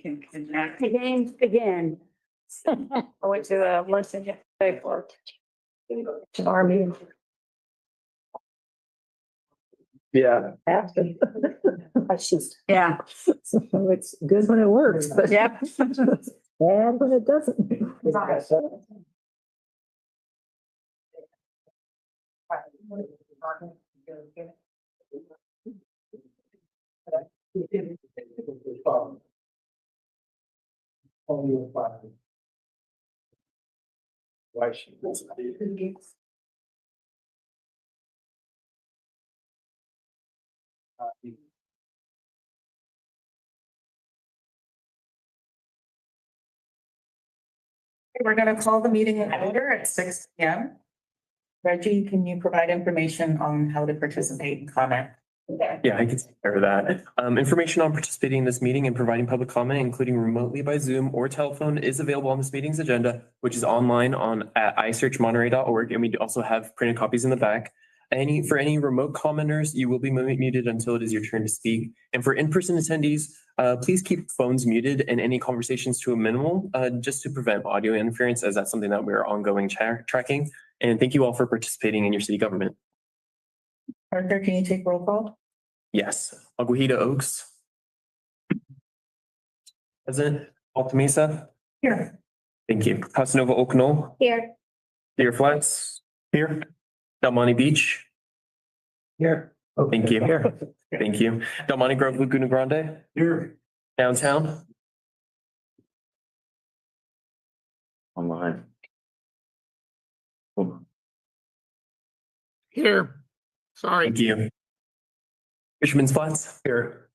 can connect. The games begin. I went to the lunch and yesterday for Army. Yeah. After. Yeah. So it's good when it works, but Yep. bad when it doesn't. Why she? We're going to call the meeting in order at 6 p.m. Reggie, can you provide information on how to participate and comment? Yeah, I can take care of that. Information on participating in this meeting and providing public comment, including remotely by Zoom or telephone, is available on this meeting's agenda, which is online at isearchmonterey.org, and we also have printed copies in the back. For any remote commenters, you will be muted until it is your turn to speak. And for in-person attendees, please keep phones muted and any conversations to a minimal, just to prevent audio interference, as that's something that we're ongoing tracking. And thank you all for participating in your city government. Parker, can you take roll call? Yes. Aguajita Oaks. President. Alta Mesa. Here. Thank you. Casa Nova Oak Knoll. Here. Deer Flats. Here. Del Monte Beach. Here. Thank you. Here. Thank you. Del Monte Grove Laguna Grande. Here. Downtown. Online. Here. Sorry. Thank you. Fisherman's Flats. Here.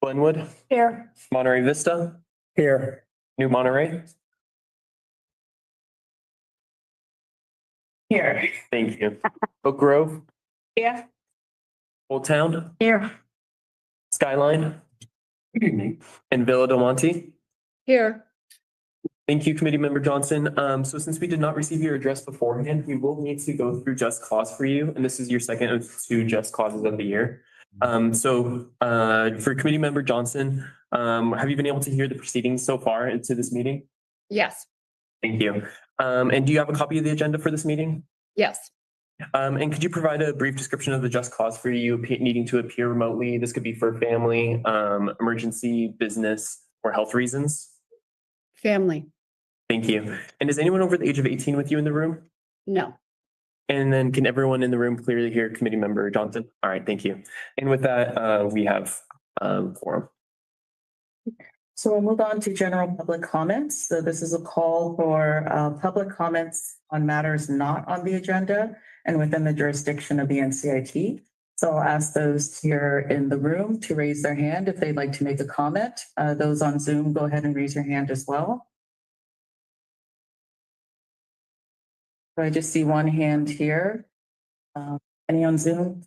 Glenwood. Here. Monterey Vista. Here. New Monterey. Here. Thank you. Oak Grove. Yeah. Old Town. Here. Skyline. And Villa Del Monte. Here. Thank you, Committee Member Johnson. So since we did not receive your address beforehand, we will need to go through just cause for you, and this is your second of 2 just causes of the year. For Committee Member Johnson, have you been able to hear the proceedings so far into this meeting? Yes. Thank you. And do you have a copy of the agenda for this meeting? Yes. And could you provide a brief description of the just cause for you needing to appear remotely? This could be for family, emergency, business, or health reasons. Family. Thank you. And is anyone over the age of 18 with you in the room? No. And then can everyone in the room clearly hear Committee Member Johnson? All right, thank you. And with that, we have quorum. So we'll move on to general public comments. So this is a call for public comments on matters not on the agenda and within the jurisdiction of the NCIP. So I'll ask those here in the room to raise their hand if they'd like to make a comment. Those on Zoom, go ahead and raise your hand as well. I just see one hand here. Any on Zoom?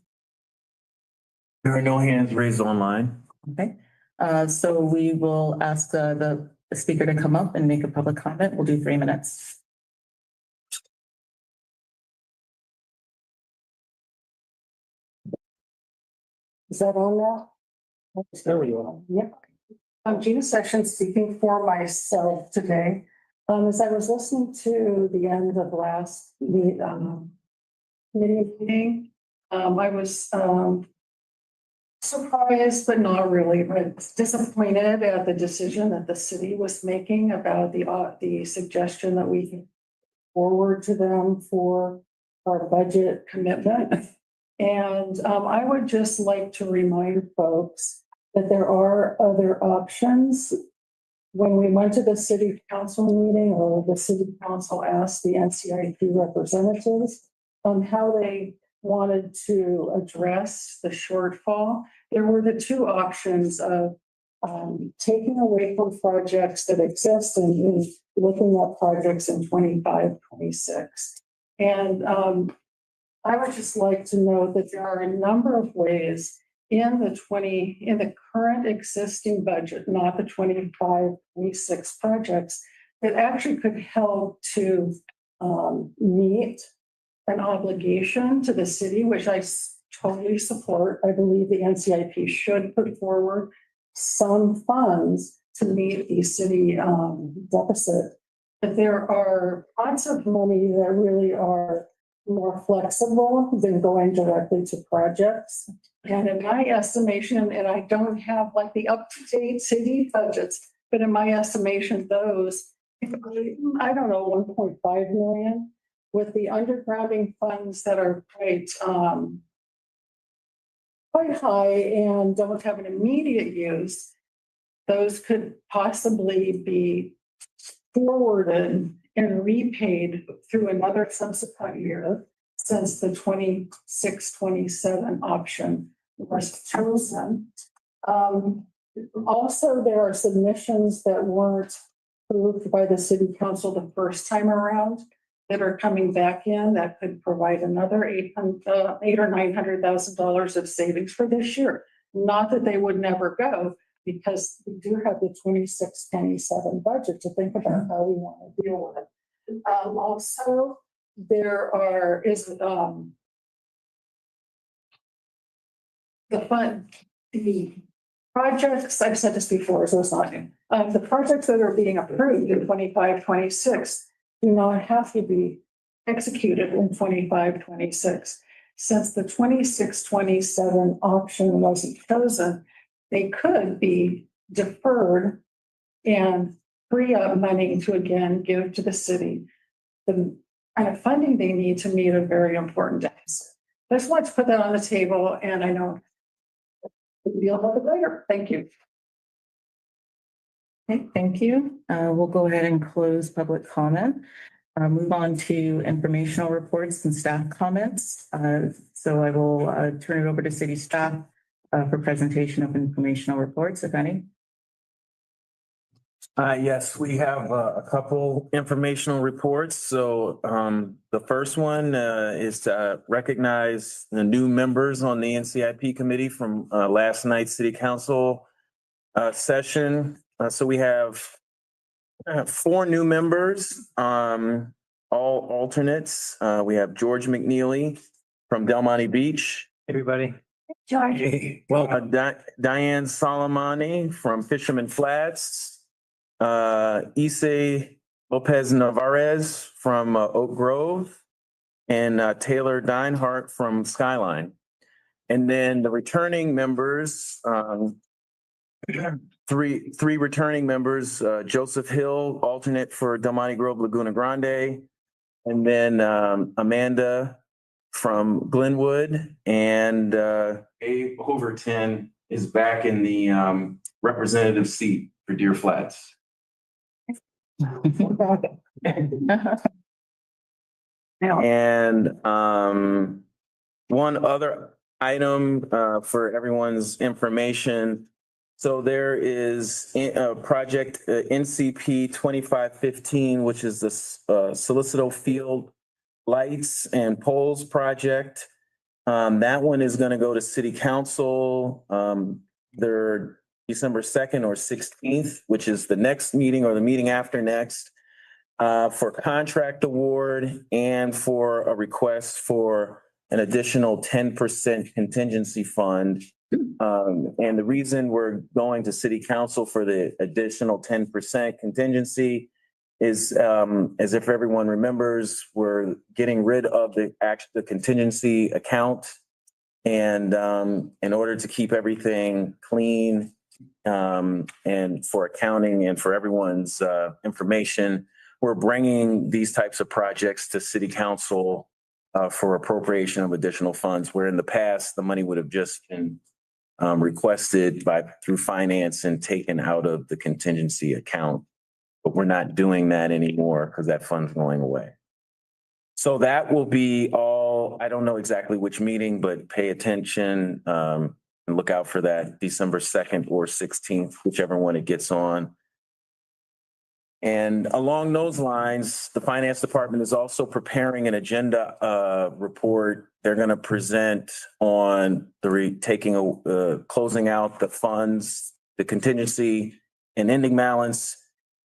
There are no hands raised online. Okay. So we will ask the speaker to come up and make a public comment. We'll do 3 minutes. Is that on now? There we go. Yep. I'm Gina Sessions, speaking for myself today. As I was listening to the end of last committee meeting, I was surprised, but not really, but disappointed at the decision that the city was making about the suggestion that we forward to them for our budget commitment. And I would just like to remind folks that there are other options. When we went to the city council meeting, or the city council asked the NCIP representatives how they wanted to address the shortfall, there were the 2 options of taking away from projects that exist and looking at projects in 25, 26. And I would just like to note that there are a number of ways in the current existing budget, not the 25, 26 projects, that actually could help to meet an obligation to the city, which I totally support. I believe the NCIP should put forward some funds to meet the city deficit. But there are lots of money that really are more flexible than going directly to projects. And in my estimation, and I don't have like the up-to-date city budgets, but in my estimation, those, I don't know, 1.5 million with the undergrounding funds that are quite high and don't have an immediate use. Those could possibly be forwarded and repaid through another subsequent year since the 26-27 option was chosen. Also, there are submissions that weren't approved by the city council the first time around that are coming back in that could provide another $800 or $900,000 of savings for this year. Not that they would never go, because we do have the 26-27 budget to think about how we want to deal with it. Also, there is the projects, I've said this before, so it's not new. The projects that are being approved in 25-26 do not have to be executed in 25-26. Since the 26-27 option wasn't chosen, they could be deferred and free up money to again give to the city the kind of funding they need to meet a very important deficit. I just want to put that on the table, and I know we'll deal with it later. Thank you. Okay, thank you. We'll go ahead and close public comment. Move on to informational reports and staff comments. So I will turn it over to city staff for presentation of informational reports, if any. Yes, we have a couple informational reports. So the first one is to recognize the new members on the NCIP committee from last night's city council session. So we have 4 new members, all alternates. We have George McNeely from Del Monte Beach. Everybody. George. Diane Solomani from Fisherman Flats. Issei Lopez Navarez from Oak Grove, and Taylor Dinehart from Skyline. And then the returning members, three returning members, Joseph Hill, alternate for Del Monte Grove, Laguna Grande, and then Amanda from Glenwood, and Abe Overton is back in the representative seat for Deer Flats. And one other item for everyone's information. So there is a project NCP 2515, which is the Solicito Field Lights and Poles project. That one is going to go to City Council. They're December 2nd or 16th, which is the next meeting or the meeting after next, for contract award and for a request for an additional 10% contingency fund. And the reason we're going to City Council for the additional 10% contingency is, as if everyone remembers, we're getting rid of the contingency account. And in order to keep everything clean, and for accounting and for everyone's information, we're bringing these types of projects to City Council for appropriation of additional funds, where in the past, the money would have just been requested through finance and taken out of the contingency account. But we're not doing that anymore because that fund's going away. So that will be all, I don't know exactly which meeting, but pay attention and look out for that December 2nd or 16th, whichever one it gets on. And along those lines, the finance department is also preparing an agenda report. They're going to present on the closing out the funds, the contingency and ending balance.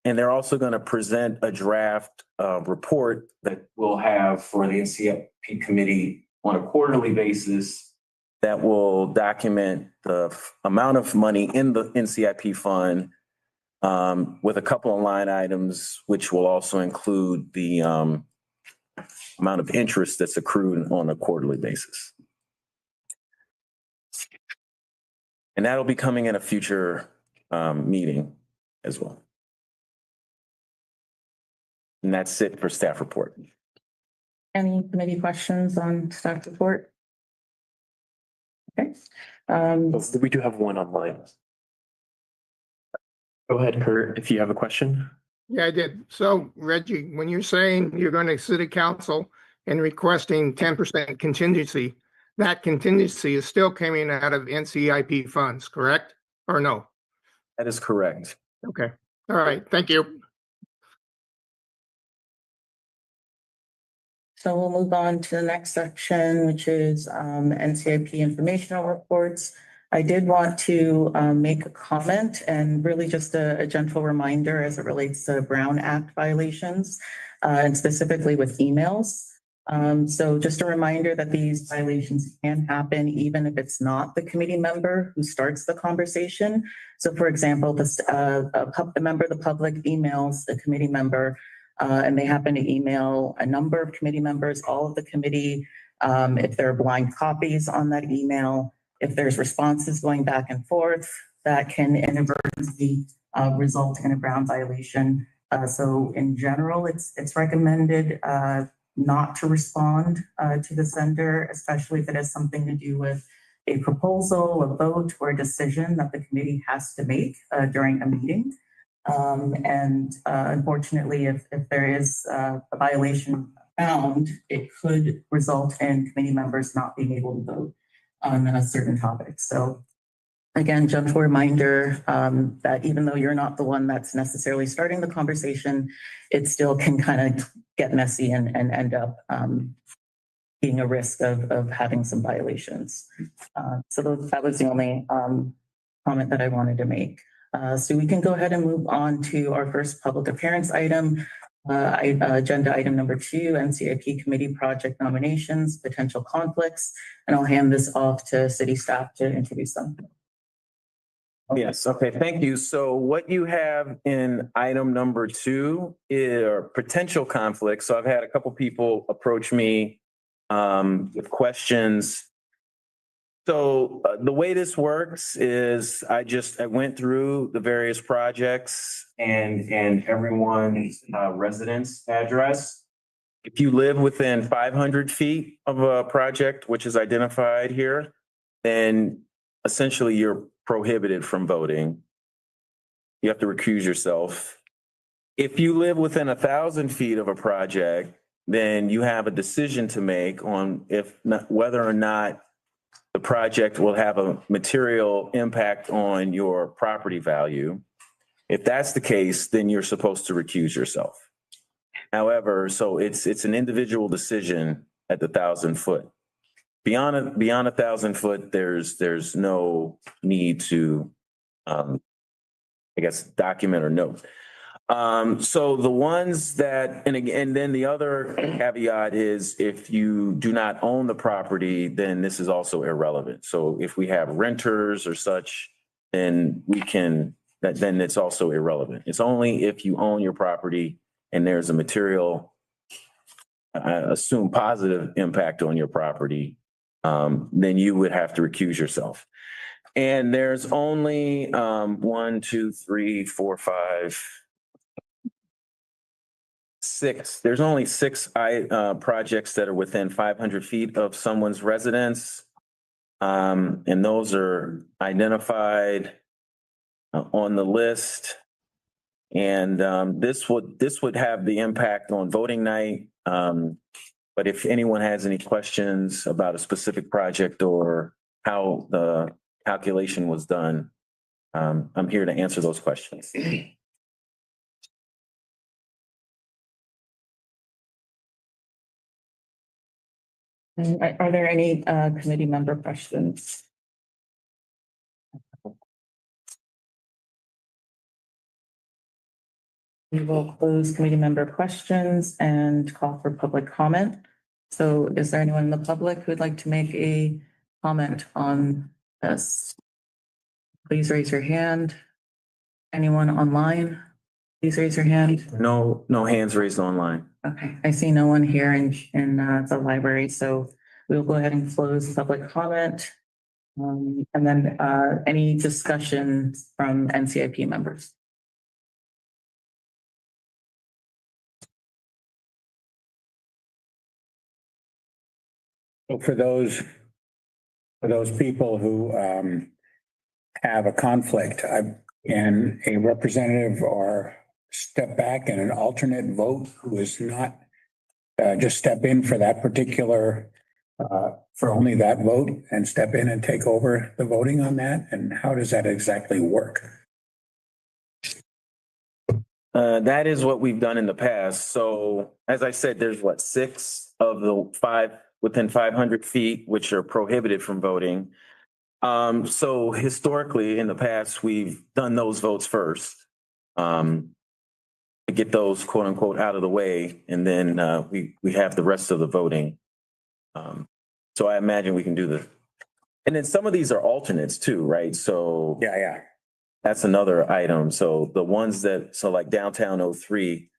And they're also going to present a draft report that we'll have for the NCIP committee on a quarterly basis that will document the amount of money in the NCIP fund, with a couple of line items, which will also include the amount of interest that's accrued on a quarterly basis. And that'll be coming in a future meeting as well. And that's it for staff report. Any committee questions on staff report? Okay. We do have one online. Go ahead, Kurt, if you have a question. Yeah, I did. So Reggie, when you're saying you're going to city council and requesting 10% contingency, that contingency is still coming out of NCIP funds, correct? Or no? That is correct. Okay. All right. Thank you. So we'll move on to the next section, which is NCIP informational reports. I did want to make a comment and really just a gentle reminder as it relates to Brown Act violations and specifically with emails. So just a reminder that these violations can happen even if it's not the committee member who starts the conversation. So for example, a member of the public emails the committee member and they happen to email a number of committee members, all of the committee, if there are blind copies on that email, if there's responses going back and forth, that can inadvertently result in a Brown violation. So in general, it's recommended not to respond to the sender, especially if it has something to do with a proposal, a vote, or a decision that the committee has to make during a meeting. And unfortunately, if there is a violation found, it could result in committee members not being able to vote on a certain topic. So again, gentle reminder that even though you're not the one that's necessarily starting the conversation, it still can kind of get messy and end up being a risk of having some violations. So that was the only comment that I wanted to make. So we can go ahead and move on to our first public appearance item, agenda item number 2, NCIP committee project nominations, potential conflicts, and I'll hand this off to city staff to introduce them. Yes, okay, thank you. So what you have in item number 2 are potential conflicts. So I've had a couple people approach me with questions. So the way this works is I went through the various projects and everyone's residence address. If you live within 500 feet of a project, which is identified here, then essentially you're prohibited from voting. You have to recuse yourself. If you live within 1,000 feet of a project, then you have a decision to make on whether or not the project will have a material impact on your property value. If that's the case, then you're supposed to recuse yourself. However, so it's an individual decision at the 1,000 foot. Beyond 1,000 foot, there's no need to, document or note. So the ones that, and then the other caveat is if you do not own the property, then this is also irrelevant. So if we have renters or such, then then it's also irrelevant. It's only if you own your property and there's a material, I assume positive impact on your property, then you would have to recuse yourself. And there's only 1, 2, 3, 4, 5, 6. There's only 6 projects that are within 500 feet of someone's residence. And those are identified on the list. And this would have the impact on voting night. But if anyone has any questions about a specific project or how the calculation was done, I'm here to answer those questions. Are there any committee member questions? We will close committee member questions and call for public comment. So is there anyone in the public who would like to make a comment on this? Please raise your hand Anyone online? Please raise your hand. No, no hands raised online. Okay, I see no one here in the library, so we'll go ahead and close public comment. And then any discussion from NCIP members? So for those people who have a conflict, can a representative or step back and an alternate vote who is not just step in for that particular for only that vote and step in and take over the voting on that? And how does that exactly work? That is what we've done in the past. So as I said, there's what, 6 of the 5 within 500 feet, which are prohibited from voting. So historically in the past, we've done those votes first. To get those quote unquote out of the way. And then we have the rest of the voting. So I imagine we can do and then some of these are alternates too, right? So Yeah. that's another item. So the ones like downtown 03,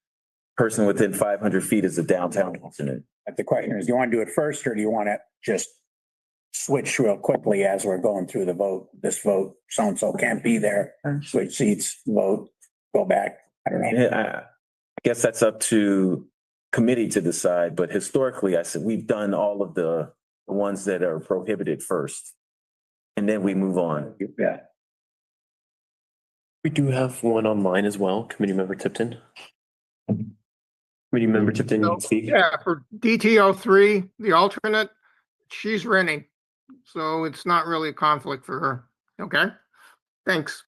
person within 500 feet is a downtown alternate. But the question is, do you want to do it first or do you want to just switch real quickly as we're going through the vote? This vote, so-and-so can't be there, switch seats, vote, go back. I don't know. I guess that's up to committee to decide, but historically I said we've done all of the ones that are prohibited first. And then we move on. Yeah. We do have one online as well, Committee Member Tipton. Committee Member Tipton, you can speak. Yeah, for DTO3, the alternate, she's running. So it's not really a conflict for her. Okay, thanks.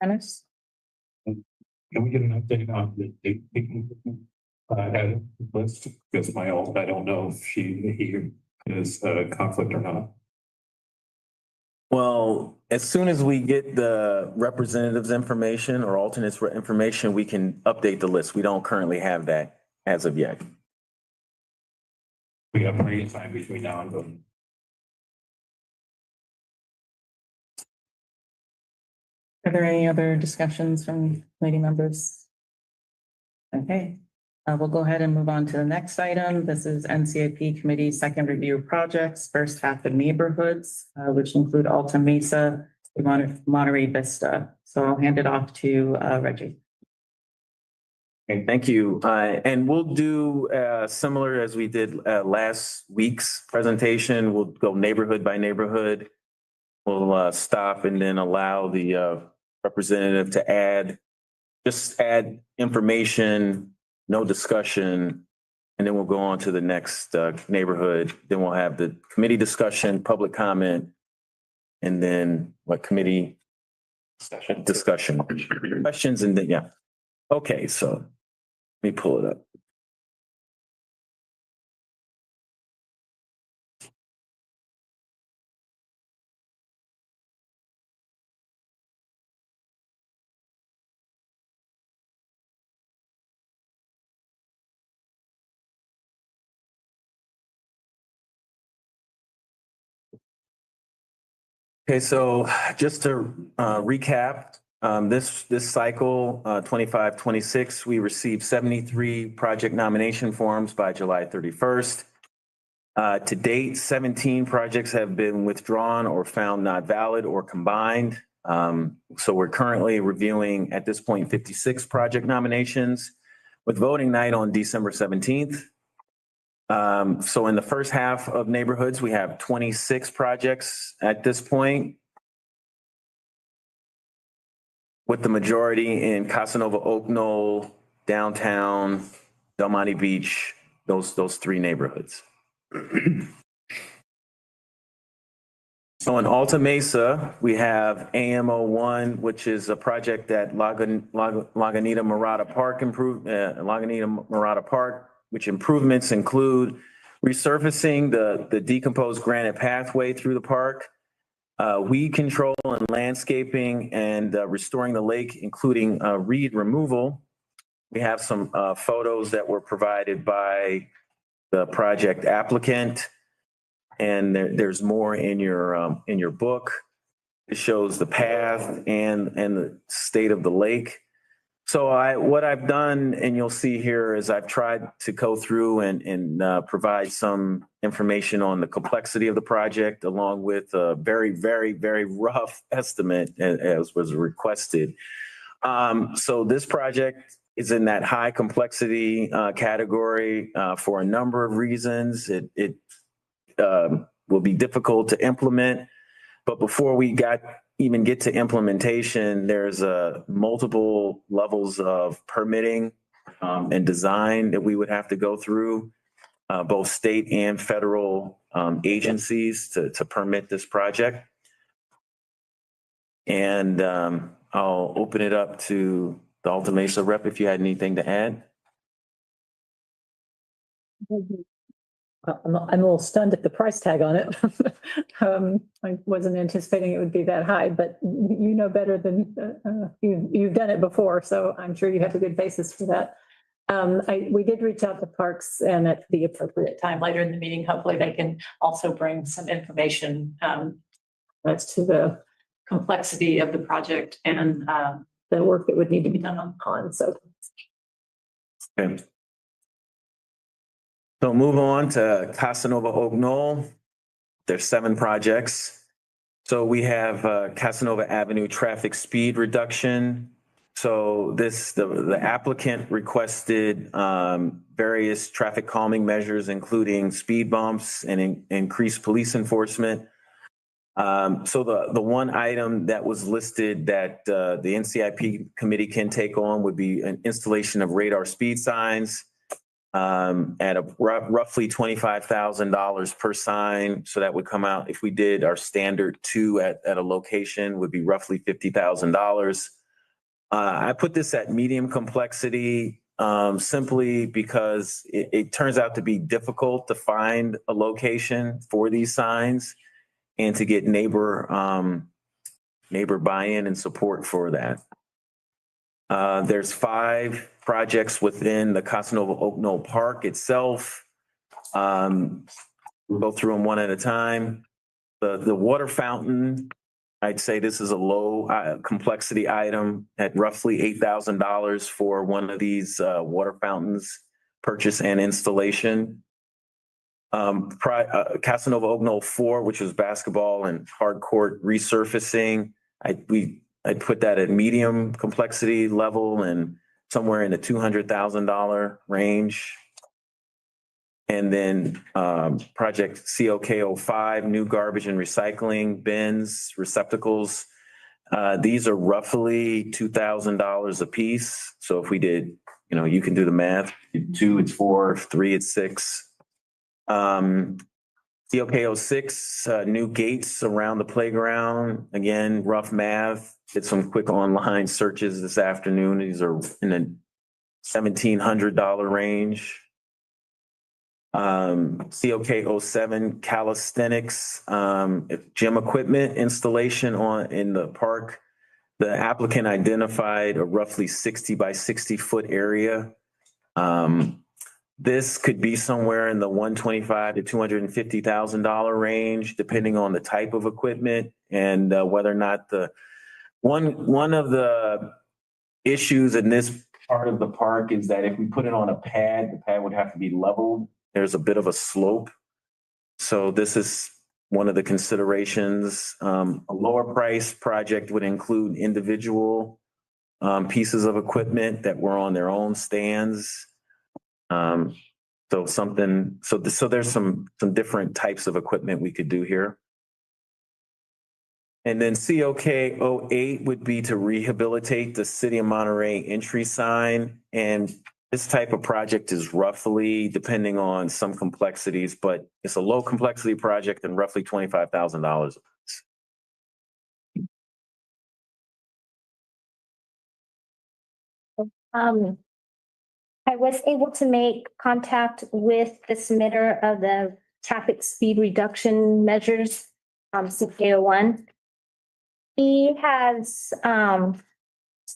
Dennis? Can we get an update on the date list? Because I don't know if he is a conflict or not. Well, as soon as we get the representatives information or alternates information, we can update the list. We don't currently have that as of yet. We have plenty of time between now and voting. Are there any other discussions from committee members? Okay, we'll go ahead and move on to the next item. This is NCIP Committee Second Review Projects, first half of neighborhoods, which include Alta Mesa, Monterey Vista. So I'll hand it off to Reggie. Okay, thank you. And we'll do similar as we did last week's presentation. We'll go neighborhood by neighborhood. We'll stop and then allow the representative to add information, no discussion, and then we'll go on to the next neighborhood. Then we'll have the committee discussion, public comment, and then committee discussion, questions, and then, yeah. Okay, so let me pull it up. Okay, so just to recap, this cycle, 25-26, we received 73 project nomination forms by July 31st. To date, 17 projects have been withdrawn or found not valid or combined. So we're currently reviewing at this point 56 project nominations with voting night on December 17th. So in the first half of neighborhoods, we have 26 projects at this point, with the majority in Casanova, Oak Knoll, downtown, Del Monte Beach, those 3 neighborhoods. So in Alta Mesa, we have AM01, which is a project at Lagunita Mirada Park, which improvements include resurfacing the decomposed granite pathway through the park, weed control and landscaping, and restoring the lake, including reed removal. We have some photos that were provided by the project applicant, and there's more in your book. It shows the path and the state of the lake. So what I've done, and you'll see here, is I've tried to go through and provide some information on the complexity of the project, along with a very, very, very rough estimate as was requested. So this project is in that high complexity category for a number of reasons. It will be difficult to implement, but before we even get to implementation, there's multiple levels of permitting and design that we would have to go through, both state and federal agencies to permit this project. And I'll open it up to the Alta Mesa rep if you had anything to add. I'm a little stunned at the price tag on it. I wasn't anticipating it would be that high, but you know better than you've done it before, so I'm sure you have a good basis for that. We did reach out to Parks, and at the appropriate time later in the meeting, hopefully they can also bring some information as to the complexity of the project and the work that would need to be done on the pond. So. Okay. So move on to Casanova Oak Knoll. There's 7 projects. So we have Casanova Avenue traffic speed reduction. So the applicant requested various traffic calming measures, including speed bumps and increased police enforcement. So the one item that was listed that the NCIP committee can take on would be an installation of radar speed signs. At roughly $25,000 per sign. So that would come out, if we did our standard 2 at a location, would be roughly $50,000. I put this at medium complexity simply because it turns out to be difficult to find a location for these signs and to get neighbor buy-in and support for that. There's 5 projects within the Casanova Oak Knoll Park itself. We'll go through them one at a time. The water fountain, I'd say this is a low complexity item at roughly $8,000 for one of these water fountains, purchase and installation. Casanova Oak Knoll 4, which was basketball and hard court resurfacing. I'd put that at medium complexity level and somewhere in the $200,000 range. And then project COK05, new garbage and recycling bins, receptacles. These are roughly $2,000 a piece. So if we did, you can do the math. 2, it's 4, 3, it's 6. COK06, new gates around the playground. Again, rough math. Did some quick online searches this afternoon. These are in the $1,700 range. COK07, calisthenics, gym equipment installation in the park. The applicant identified a roughly 60 by 60 foot area. This could be somewhere in the $125,000 to $250,000 range, depending on the type of equipment and whether or not one of the issues in this part of the park is that if we put it on a pad, the pad would have to be leveled. There's a bit of a slope. So this is one of the considerations. A lower price project would include individual pieces of equipment that were on their own stands. So there's some different types of equipment we could do here. And then COK08 would be to rehabilitate the City of Monterey entry sign. And this type of project is roughly, depending on some complexities, but it's a low complexity project and roughly $25,000. I was able to make contact with the submitter of the traffic speed reduction measures, CK01. He has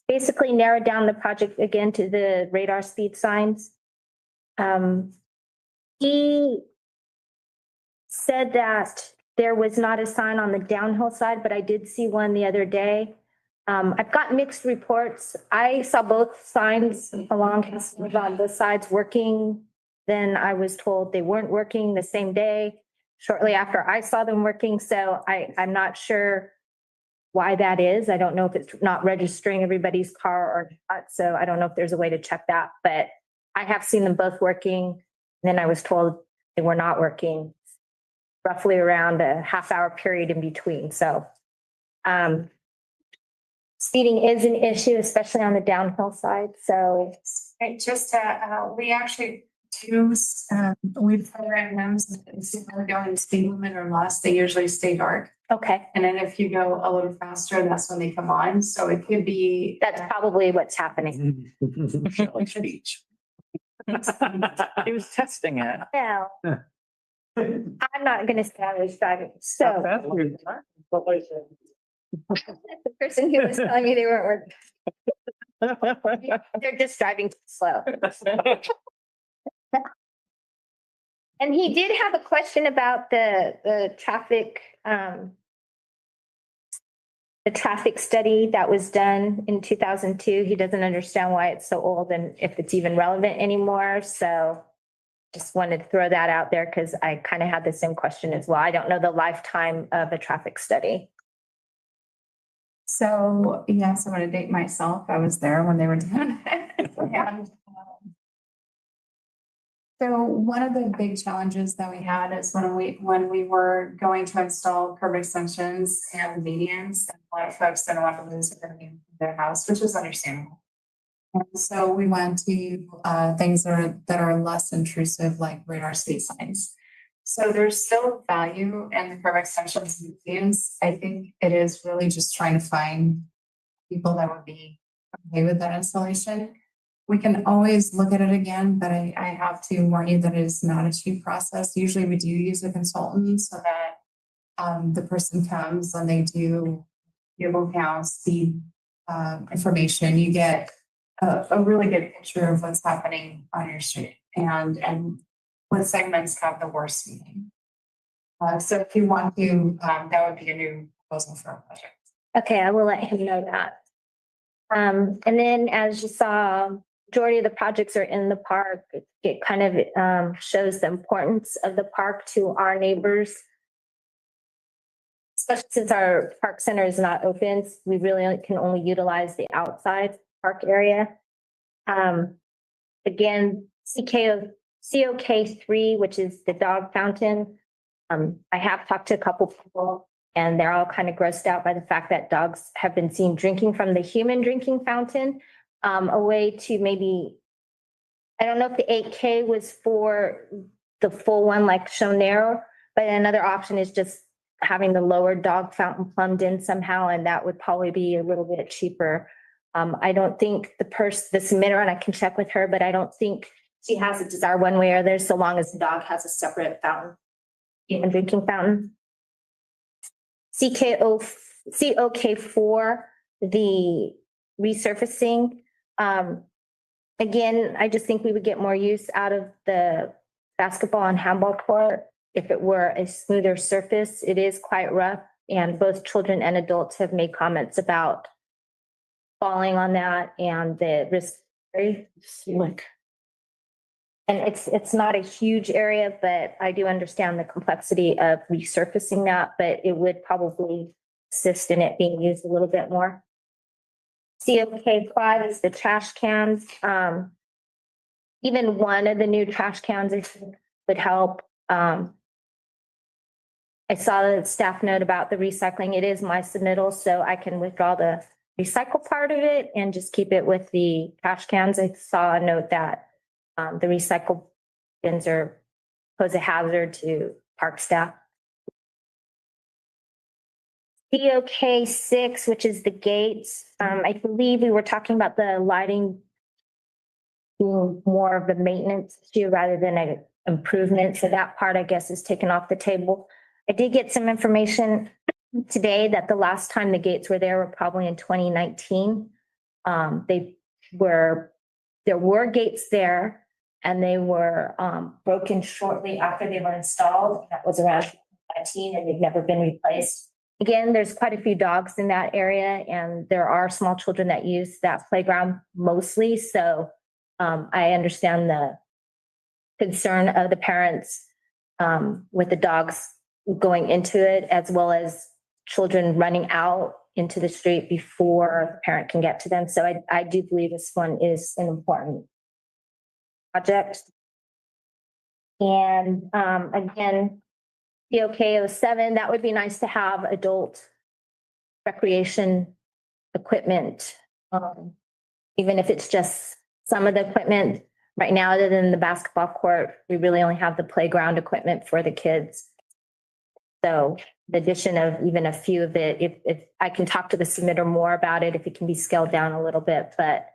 basically narrowed down the project again to the radar speed signs. He said that there was not a sign on the downhill side, but I did see one the other day. I've got mixed reports. I saw both signs along on both sides working. Then I was told they weren't working the same day, shortly after I saw them working. So I'm not sure why that is. I don't know if it's not registering everybody's car or not. So I don't know if there's a way to check that, but I have seen them both working. And then I was told they were not working, roughly around a half-hour period in between. So speeding is an issue, especially on the downhill side. So just we actually do, we program them, if they're going speed limit or less, they usually stay dark. okay, And then if you go a little faster, that's when they come on. So it could be. that's probably what's happening. Speech. He was testing it. Now, I'm not gonna say I was driving, so the person who was telling me they weren't working, they're just driving too slow. And he did have a question about the traffic study that was done in 2002. He doesn't understand why it's so old and if it's even relevant anymore. So just wanted to throw that out there because I kind of had the same question as well. I don't know the lifetime of a traffic study. So, yes, I'm gonna date myself. I was there when they were doing it. And, so one of the big challenges that we had is when we were going to install curb extensions and medians, a lot of folks didn't want to lose their house, which is understandable. And so we went to things that are less intrusive, like radar speed signs. So there's still value in the curb extensions and medians. I think it is really just trying to find people that would be okay with that installation. We can always look at it again, but I have to warn you that it is not a cheap process. Usually we do use a consultant so that the person comes and they do vehicle count, speed information. You get a really good picture of what's happening on your street and what segments have the worst speeding. So if you want to, that would be a new proposal for a project. Okay, I will let him know that. And then as you saw, majority of the projects are in the park. It kind of shows the importance of the park to our neighbors. Especially since our park center is not open, we really can only utilize the outside park area. Again, COK3, which is the dog fountain. I have talked to a couple people and they're all kind of grossed out by the fact that dogs have been seen drinking from the human drinking fountain. A way to maybe, I don't know if the 8K was for the full one like shown there, but another option is just having the lower dog fountain plumbed in somehow, and that would probably be a little bit cheaper. I don't think the submitter, and I can check with her, but I don't think she has a desire one way or other, so long as the dog has a separate fountain, human drinking fountain. COK4, the resurfacing. Again, I just think we would get more use out of the basketball and handball court if it were a smoother surface. It is quite rough, and both children and adults have made comments about falling on that and the risk. Very slick. And it's not a huge area, but I do understand the complexity of resurfacing that, but it would probably assist in it being used a little bit more. COK5 is the trash cans. Even one of the new trash cans would help. I saw the staff note about the recycling. It is my submittal, so I can withdraw the recycle part of it and just keep it with the trash cans. I saw a note that the recycle bins pose a hazard to park staff. COK6, which is the gates. I believe we were talking about the lighting being more of a maintenance issue rather than an improvement. So that part, I guess, is taken off the table. I did get some information today that the last time the gates were there were probably in 2019. There were gates there and they were broken shortly after they were installed. That was around 19 and they've never been replaced. Again, there's quite a few dogs in that area and there are small children that use that playground mostly. So I understand the concern of the parents with the dogs going into it, as well as children running out into the street before the parent can get to them. So I do believe this one is an important project. And again, POK 07, that would be nice to have adult recreation equipment, even if it's just some of the equipment. Right now, other than the basketball court, we really only have the playground equipment for the kids. So the addition of even a few of it, if I can talk to the submitter more about it, if it can be scaled down a little bit, but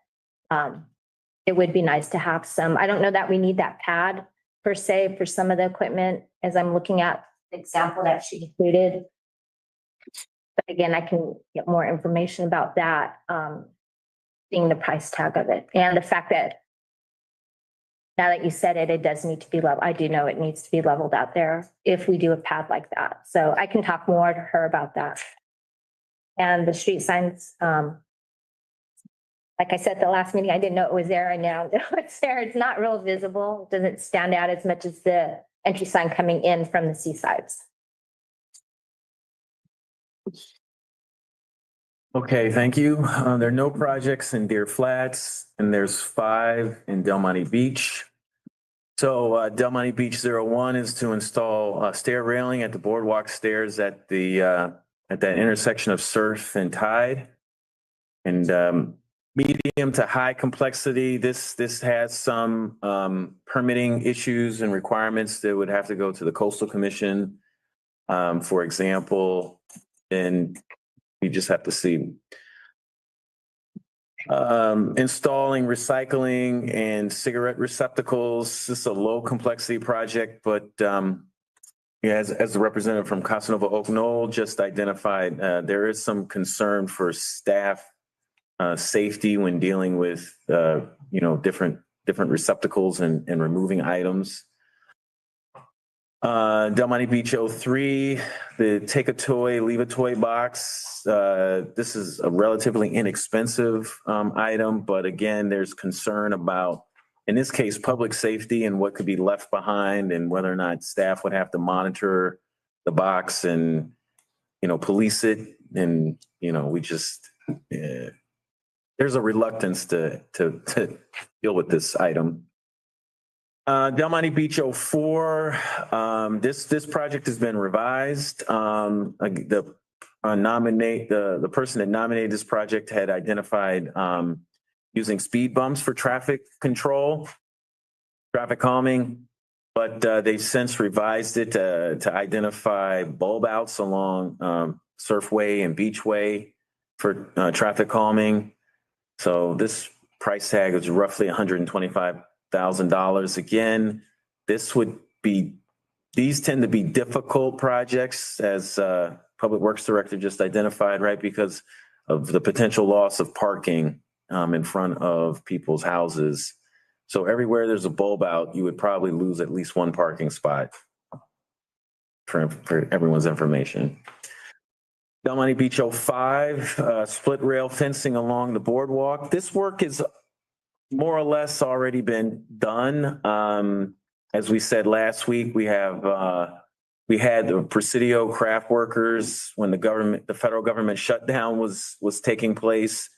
it would be nice to have some. I don't know that we need that pad per se for some of the equipment as I'm looking at the example that she included. But again, I can get more information about that, seeing the price tag of it and the fact that now that you said it, it does need to be leveled. I do know it needs to be leveled out there if we do a pad like that. So I can talk more to her about that. And the street signs, like I said, the last meeting, I didn't know it was there. And now it's there. It's not real visible. It doesn't stand out as much as the entry sign coming in from the seasides. Okay, thank you. There are no projects in Deer Flats and there's 5 in Del Monte Beach. So Del Monte Beach 01 is to install stair railing at the boardwalk stairs at the at that intersection of Surf and Tide. And medium to high complexity, this has some permitting issues and requirements that would have to go to the Coastal Commission, for example, and you just have to see. Installing recycling and cigarette receptacles. This is a low complexity project, but as the representative from Casa Nova Oak Knoll just identified, there is some concern for staff safety when dealing with different receptacles and removing items. Del Monte Beach 03, the take a toy, leave a toy box. This is a relatively inexpensive item, but again, there's concern about, in this case, public safety and what could be left behind and whether or not staff would have to monitor the box and, police it. And, we just, there's a reluctance to deal with this item. Del Monte Beach 04, this project has been revised. The person that nominated this project had identified using speed bumps for traffic control, traffic calming, but they've since revised it to identify bulb outs along Surfway and Beachway for traffic calming. So this price tag is roughly $125,000. Again, these tend to be difficult projects, as Public Works Director just identified, right? Because of the potential loss of parking in front of people's houses. So everywhere there's a bulb out, you would probably lose at least one parking spot, for everyone's information. Del Monte Beach 05, split rail fencing along the boardwalk. This work is more or less already been done. As we said last week, we had the Presidio craft workers when the federal government shutdown was taking place.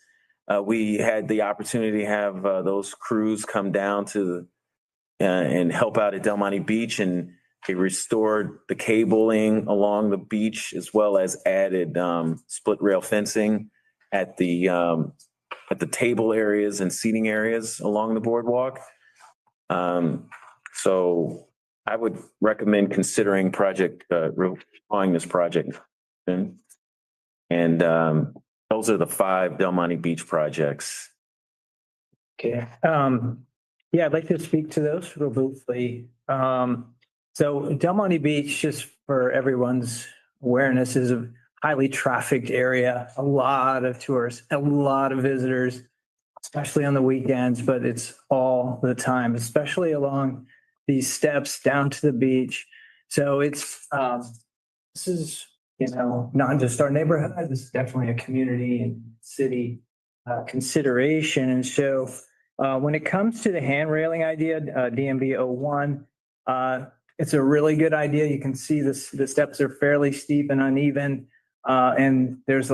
We had the opportunity to have those crews come down and help out at Del Monte Beach, and they restored the cabling along the beach as well as added split rail fencing at the table areas and seating areas along the boardwalk. So I would recommend considering drawing this project. And those are the 5 Del Monte Beach projects. Okay. Yeah, I'd like to speak to those real briefly. So Del Monte Beach, just for everyone's awareness, is a highly trafficked area, a lot of tourists, a lot of visitors, especially on the weekends, but it's all the time, especially along these steps down to the beach. So it's this is, not just our neighborhood, this is definitely a community and city consideration. And so when it comes to the hand railing idea, DMB 01, it's a really good idea. You can see this, the steps are fairly steep and uneven. And there's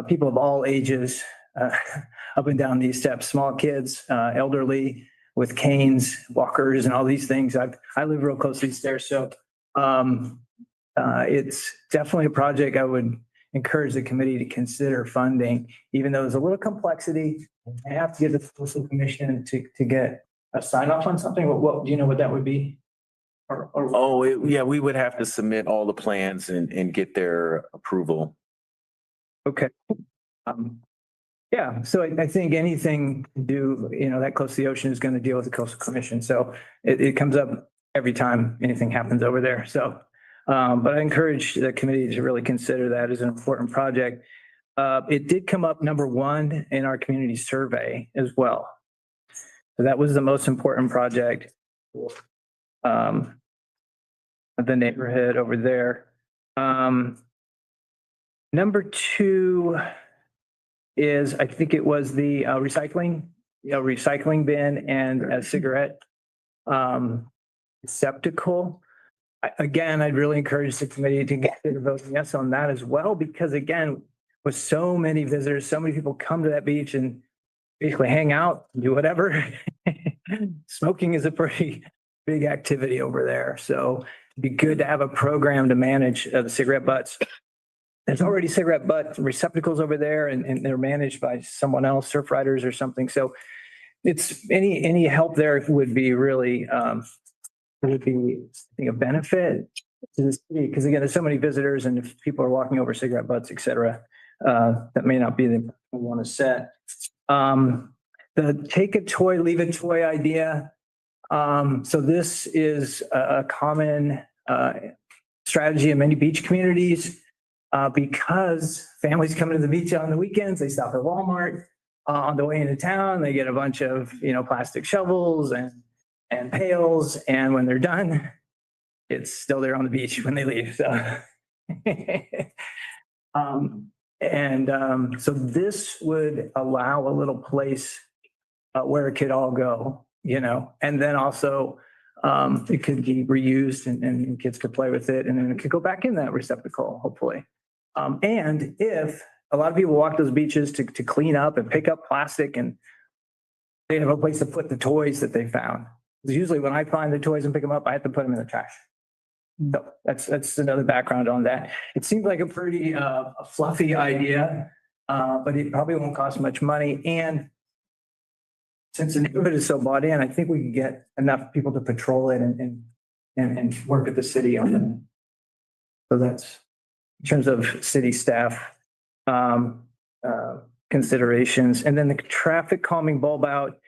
people of all ages up and down these steps, small kids, elderly with canes, walkers, and all these things. I live real close to these stairs. So it's definitely a project I would encourage the committee to consider funding, even though there's a little complexity. I have to get the Coastal Commission to get a sign off on something. What do you know what that would be? Yeah, we would have to submit all the plans and get their approval. Okay. Yeah, so I think anything to do, that close to the ocean is going to deal with the Coastal Commission. So it comes up every time anything happens over there. So, but I encourage the committee to really consider that as an important project. It did come up number one in our community survey as well. So that was the most important project. The neighborhood over there. Number two is, I think it was the recycling bin and a cigarette receptacle. Again, I'd really encourage the committee to consider voting yes on that as well, because again, with so many visitors, so many people come to that beach and basically hang out, do whatever. Smoking is a pretty big activity over there. So it'd be good to have a program to manage the cigarette butts. There's already cigarette butt receptacles over there and they're managed by someone else, surf riders or something. So it's any help there would be really, I think, a benefit to the city. Because again, there's so many visitors and if people are walking over cigarette butts, et cetera, that may not be the we want to set. The take a toy, leave a toy idea. So this is a common strategy in many beach communities because families come to the beach on the weekends, they stop at Walmart. On the way into town, they get a bunch of, plastic shovels and pails. And when they're done, it's still there on the beach when they leave. So, so this would allow a little place where it could all go, and then also it could be reused and kids could play with it and then it could go back in that receptacle, hopefully. And if a lot of people walk those beaches to clean up and pick up plastic and they have a place to put the toys that they found. Because usually when I find the toys and pick them up, I have to put them in the trash. So that's another background on that. It seems like a pretty fluffy idea, but it probably won't cost much money. And since the neighborhood is so bought in, I think we can get enough people to patrol it and work at the city on it. So that's in terms of city staff considerations. And then the traffic calming bulb out,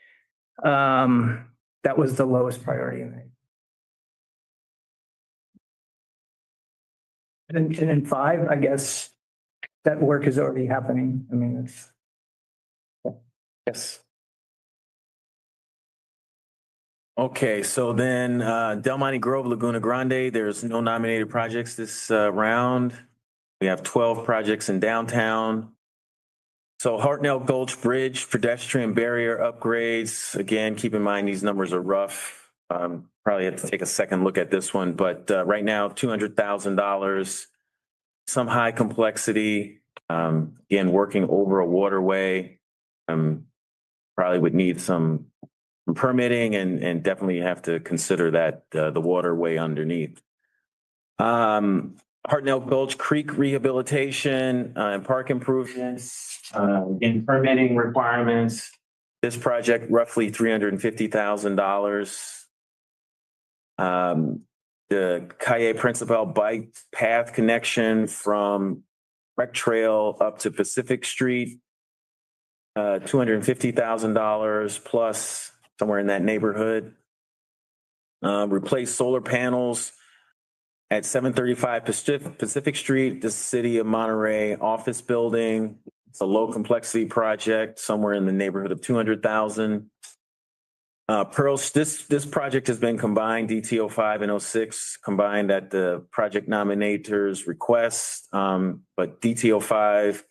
that was the lowest priority. And then 5, I guess that work is already happening. I mean, it's, yes. Okay, so then Del Monte Grove, Laguna Grande, there's no nominated projects this round. We have 12 projects in downtown. So Hartnell Gulch Bridge, pedestrian barrier upgrades. Again, keep in mind, these numbers are rough. Probably have to take a second look at this one, but right now, $200,000, some high complexity. Again, working over a waterway, probably would need some permitting and definitely have to consider that the waterway underneath. Hartnell Gulch Creek rehabilitation and park improvements, in permitting requirements. This project roughly $350,000. The Calle Principal bike path connection from Rec Trail up to Pacific Street, $250,000 plus, somewhere in that neighborhood. Replace solar panels at 735 Pacific Street, the city of Monterey office building. It's a low complexity project, somewhere in the neighborhood of $200,000. Pearls, this project has been combined, DTO 5 and 06, combined at the project nominator's request. But DTO 5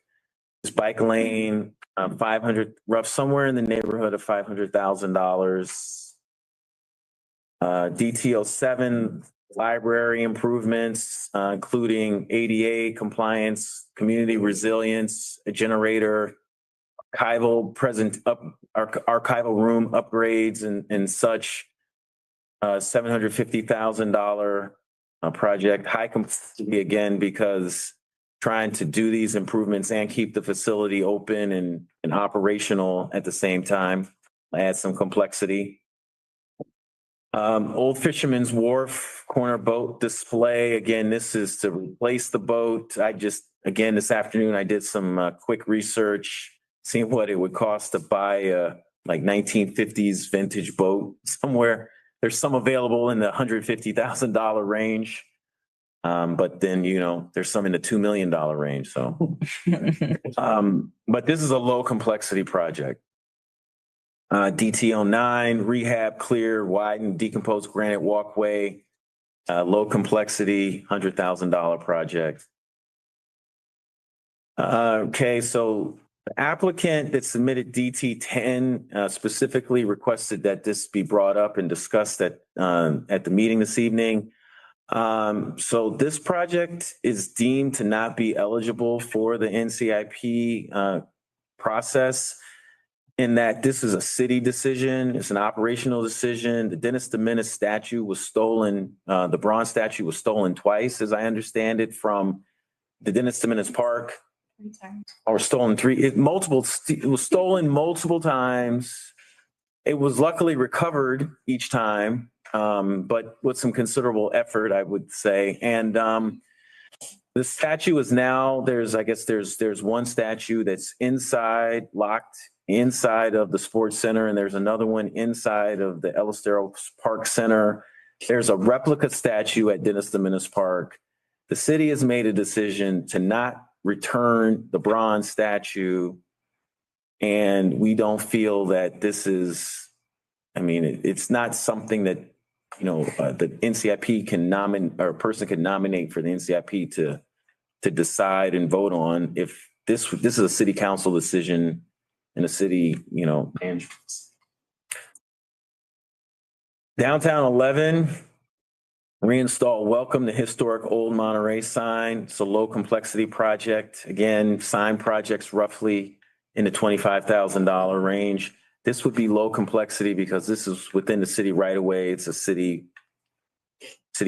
is bike lane, 500, somewhere in the neighborhood of $500,000. DTO 7, library improvements, including ADA compliance, community resilience, a generator, archival room upgrades and such. $750,000 project. High complexity again, because trying to do these improvements and keep the facility open and operational at the same time adds some complexity. Old Fisherman's Wharf corner boat display. Again, this is to replace the boat. This afternoon, I did some quick research, seeing what it would cost to buy a like 1950s vintage boat somewhere. There's some available in the $150,000 range. But then, there's some in the $2 million range. So, but this is a low complexity project. DTO 9, rehab, clear, widen, decomposed granite walkway, low complexity, $100,000 project. Okay, so the applicant that submitted DT 10 specifically requested that this be brought up and discussed at the meeting this evening. So this project is deemed to not be eligible for the NCIP process, in that this is a city decision. It's an operational decision. The Dennis the Menace statue was stolen. The bronze statue was stolen twice, as I understand it, from the Dennis the Menace Park. Or stolen it was stolen multiple times. It was luckily recovered each time, but with some considerable effort, I would say. And the statue is now, there's one statue that's locked inside of the sports center, and there's another one inside of the Elistero Park Center. There's a replica statue at Dennis the Menace Park. The city has made a decision to not return the bronze statue, and we don't feel that this is, it's not something that, the NCIP can nominate, or a person can nominate for the NCIP to decide and vote on. If this is a city council decision in a city, management. Downtown 11, reinstall welcome the historic old Monterey sign. It's a low complexity project. Again, sign projects roughly in the $25,000 range. This would be low complexity because this is within the city right away. It's a city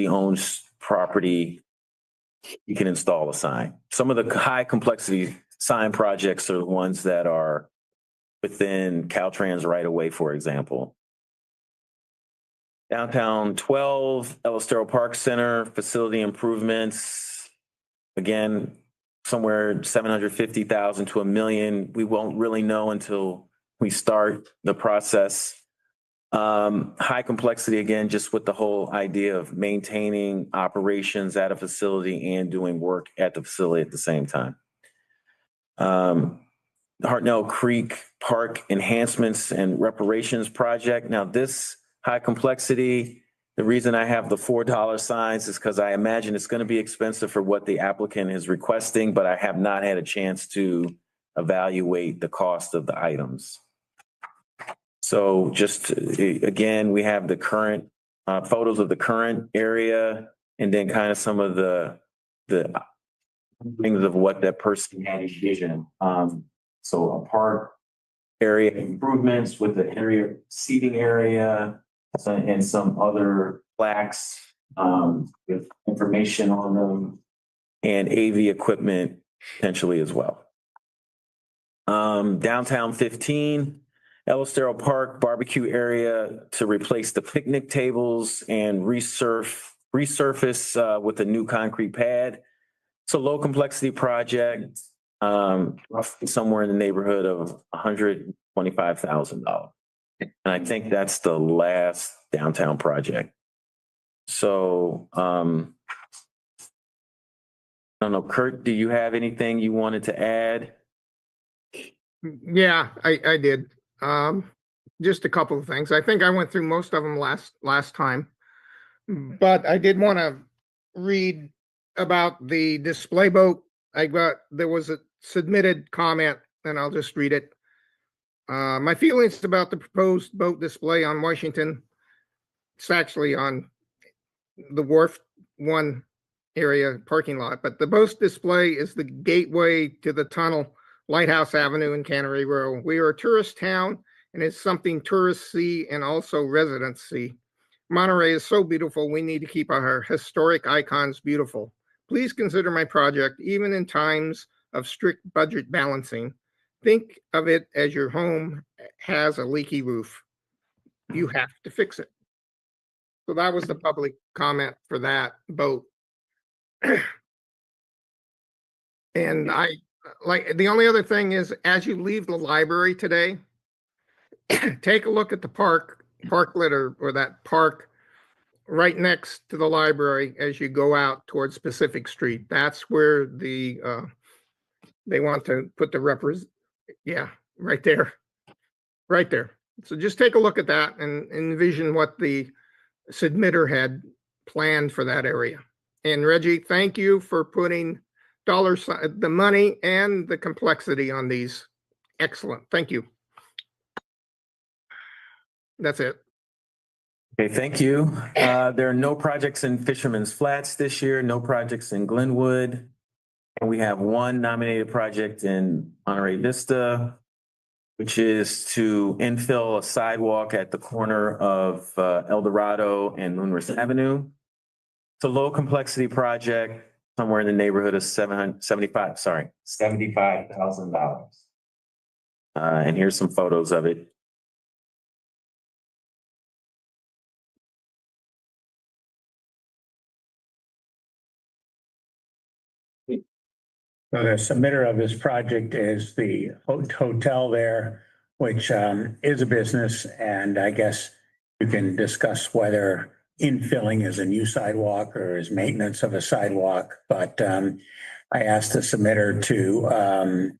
owns property. You can install a sign. Some of the high complexity sign projects are the ones that are within Caltrans right away, for example. Downtown 12, Elistero Park Center, facility improvements. Again, somewhere $750,000 to $1 million. We won't really know until we start the process. High complexity, again, just with the whole idea of maintaining operations at a facility and doing work at the facility at the same time. Hartnell Creek Park enhancements and reparations project. Now this high complexity, the reason I have the $4 signs is because I imagine it's going to be expensive for what the applicant is requesting, but I have not had a chance to evaluate the cost of the items. So just again, we have the current photos of the current area, and then kind of some of the things of what that person had envisioned. So a park area improvements with the area seating area and some other plaques with information on them, and AV equipment potentially as well. Downtown 15, Elistero Park barbecue area to replace the picnic tables and resurface with a new concrete pad. It's a low complexity project, roughly somewhere in the neighborhood of $125,000. And I think that's the last downtown project. So, I don't know, Kurt, do you have anything you wanted to add? Yeah, I did. just a couple of things. I think I went through most of them last time. But I did want to read about the display boat. There was a submitted comment, and I'll just read it. My feelings about the proposed boat display on Washington, it's actually on the Wharf 1 area parking lot, but the boat display is the gateway to the tunnel, Lighthouse Avenue in Cannery Row. We are a tourist town, and it's something tourists see and also residents see. Monterey is so beautiful, we need to keep our historic icons beautiful. Please consider my project, even in times of strict budget balancing. Think of it as your home has a leaky roof. You have to fix it. So that was the public comment for that boat. And I like, the only other thing is, as you leave the library today, take a look at the parklet or that park right next to the library as you go out towards Pacific Street. That's where they want to put the right there. Right there. So just take a look at that and envision what the submitter had planned for that area. And Reggie, thank you for putting the money and the complexity on these. Excellent. Thank you. That's it. Okay, thank you. There are no projects in Fisherman's Flats this year, no projects in Glenwood. And we have one nominated project in Monterey Vista, which is to infill a sidewalk at the corner of El Dorado and Moonrise Avenue. It's a low complexity project, somewhere in the neighborhood of $75,000. And here's some photos of it. So the submitter of this project is the hotel there, which is a business, and I guess you can discuss whether infilling is a new sidewalk or is maintenance of a sidewalk. But I asked the submitter to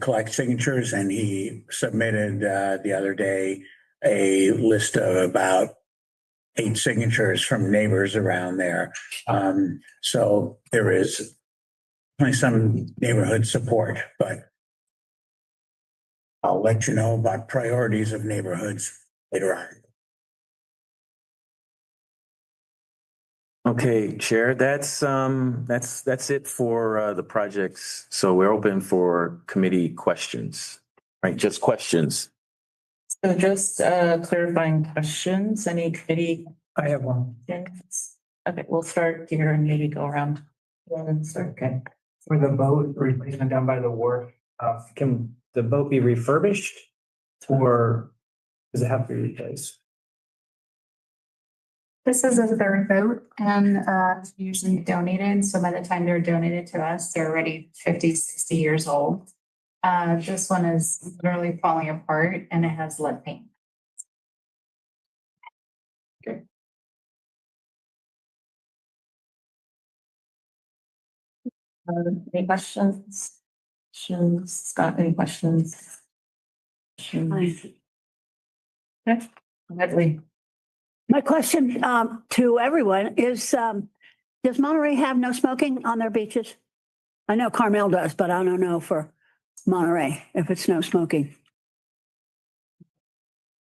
collect signatures, and he submitted the other day a list of about 8 signatures from neighbors around there. So there is some neighborhood support, but I'll let you know about priorities of neighborhoods later on. Okay, Chair, that's it for the projects. So we're open for committee questions, right? Just questions. So just clarifying questions, any committee? I have one. Okay, we'll start here and maybe go around. Okay. For the boat replacement down by the wharf, can the boat be refurbished or does it have to be replaced? This is a third boat and usually donated. So by the time they're donated to us, they're already 50, 60 years old. This one is literally falling apart and it has lead paint. Okay. Any questions? Scott, any questions? Okay. Lee. My question to everyone is, does Monterey have no smoking on their beaches? I know Carmel does, but I don't know for Monterey if it's no smoking.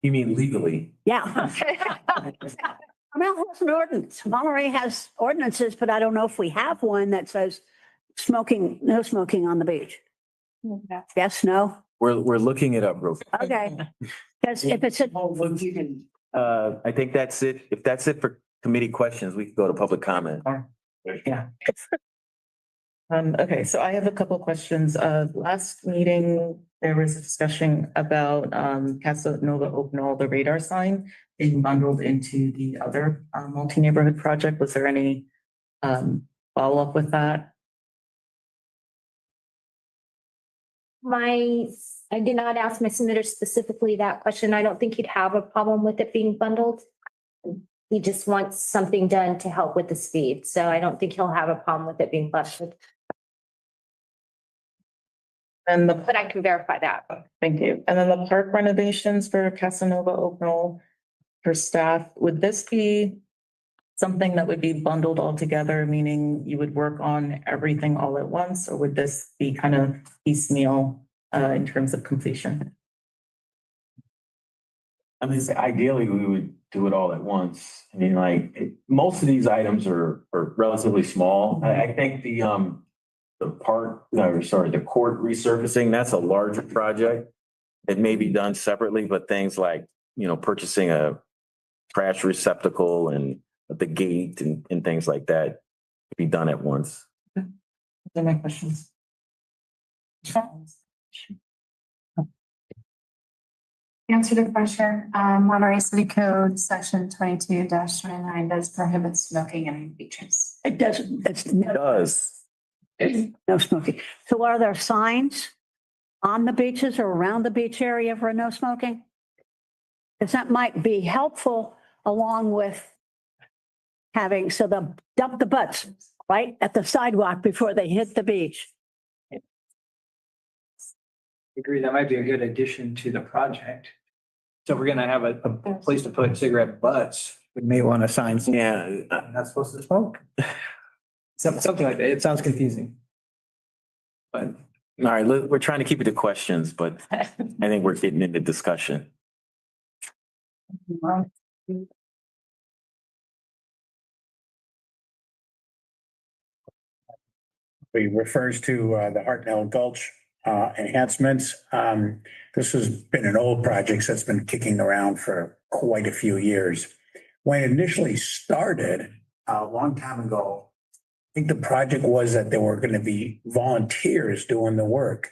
You mean legally? Yeah. Carmel has an ordinance. Monterey has ordinances, but I don't know if we have one that says smoking, no smoking on the beach. Yes, no? We're looking it up real quick. Okay. Because if it's a, I think that's it. If that's it for committee questions, we can go to public comment. Yeah. Okay, so I have a couple questions. Last meeting, there was a discussion about Casa Nova Oaknall, the radar sign being bundled into the other multi-neighborhood project. Was there any follow-up with that? I did not ask my submitter specifically that question. I don't think he'd have a problem with it being bundled. He just wants something done to help with the speed. So I don't think he'll have a problem with it being bundled. And the, but I can verify that. thank you. And then the park renovations for Casanova Oaknall for staff, would this be something that would be bundled all together, meaning you would work on everything all at once, or would this be kind of piecemeal in terms of completion? I mean, ideally, we would do it all at once. I mean, most of these items are relatively small. I think the the court resurfacing, that's a larger project. It may be done separately, but things like, purchasing a trash receptacle and the gate and things like that could be done at once. Those are my questions. Answer the question, Monterey City Code, section 22-29 does prohibit smoking in beaches. It doesn't, it's It does. no smoking. So are there signs on the beaches or around the beach area for no smoking? Because that might be helpful along with having, so they'll dump the butts right at the sidewalk before they hit the beach. Agree, that might be a good addition to the project. So if we're gonna have a place to put cigarette butts, we may want to sign, Yeah. not supposed to smoke. Something like that. It sounds confusing. But All right, we're trying to keep it to questions, but I think we're getting into discussion. It refers to the Hartnell Gulch enhancements. This has been an old project that's been kicking around for quite a few years. When it initially started a long time ago, I think the project was that there were going to be volunteers doing the work.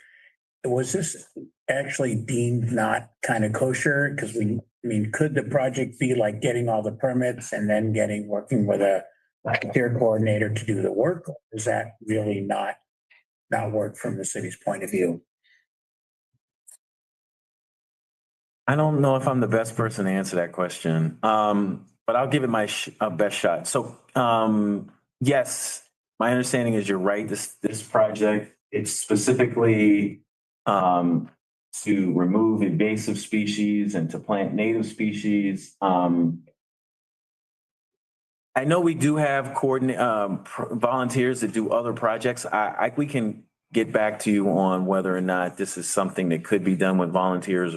Was this actually deemed not kind of kosher? Because could the project be like getting all the permits and then working with a volunteer coordinator to do the work? Or is that really not work from the city's point of view? I don't know if I'm the best person to answer that question, but I'll give it my best shot. So, yes, my understanding is you're right. This project, it's specifically to remove invasive species and to plant native species. I know we do have volunteers that do other projects. We can get back to you on whether or not this is something that could be done with volunteers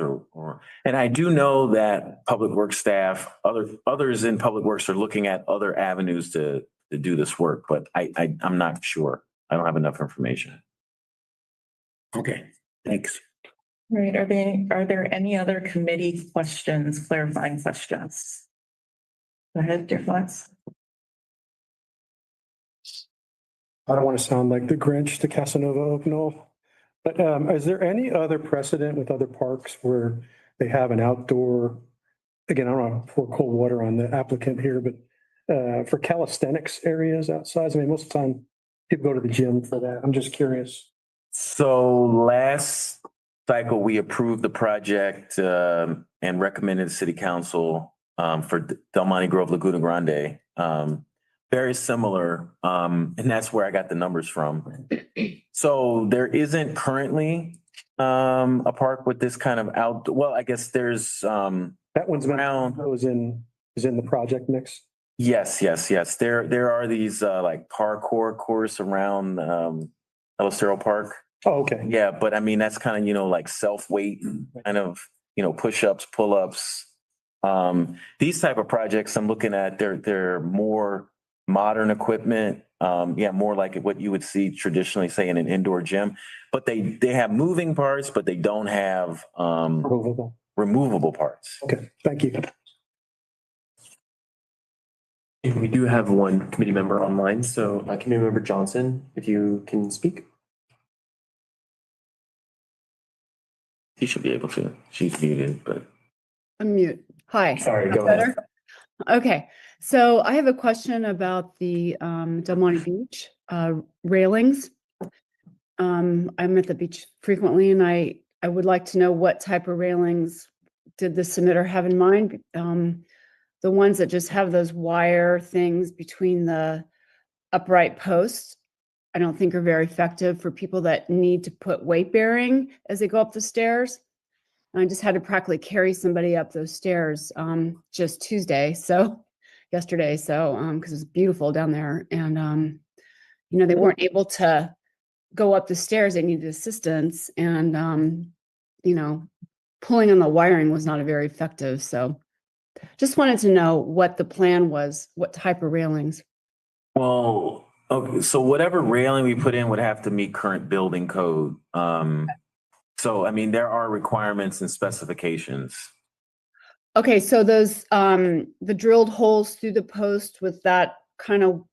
and I do know that public works staff, others in public works are looking at other avenues to do this work, but I'm not sure. I don't have enough information. Okay, thanks. Right, are there any other committee questions, clarifying questions? Go ahead, Jeff Watts. I don't want to sound like the Grinch to Casanova Oaknall, but is there any other precedent with other parks where they have an outdoor, again, I don't want to pour cold water on the applicant here, but for calisthenics areas outside? I mean, most of the time people go to the gym for that. I'm just curious. So last cycle, we approved the project and recommended the city council for Del Monte Grove Laguna Grande. Very similar, and that's where I got the numbers from. So there isn't currently a park with this kind of well, I guess there's that one's is in the project mix. Yes. There are these like parkour course around Elistero Park. Oh, okay. Yeah, but I mean that's kind of like self-weight kind of push-ups, pull-ups. These type of projects I'm looking at, they're more modern equipment, more like what you would see traditionally, say, in an indoor gym. But they have moving parts, but they don't have removable parts. Okay, thank you. And we do have one committee member online, so Committee Member Johnson, if you can speak. He should be able to. She's muted, but Unmute. Hi. Sorry, go ahead. Okay, so I have a question about the Del Monte Beach railings. I'm at the beach frequently, and I would like to know what type of railings did the submitter have in mind? The ones that just have those wire things between the upright posts, I don't think are very effective for people that need to put weight bearing as they go up the stairs. And I just had to practically carry somebody up those stairs just Tuesday, so yesterday, so because it's beautiful down there, and you know, they weren't able to go up the stairs; they needed assistance, and you know, pulling on the wiring was not very effective. So, just wanted to know what the plan was, what type of railings. Well, okay, so whatever railing we put in would have to meet current building code. So, I mean, there are requirements and specifications. Okay, so those the drilled holes through the post with that kind of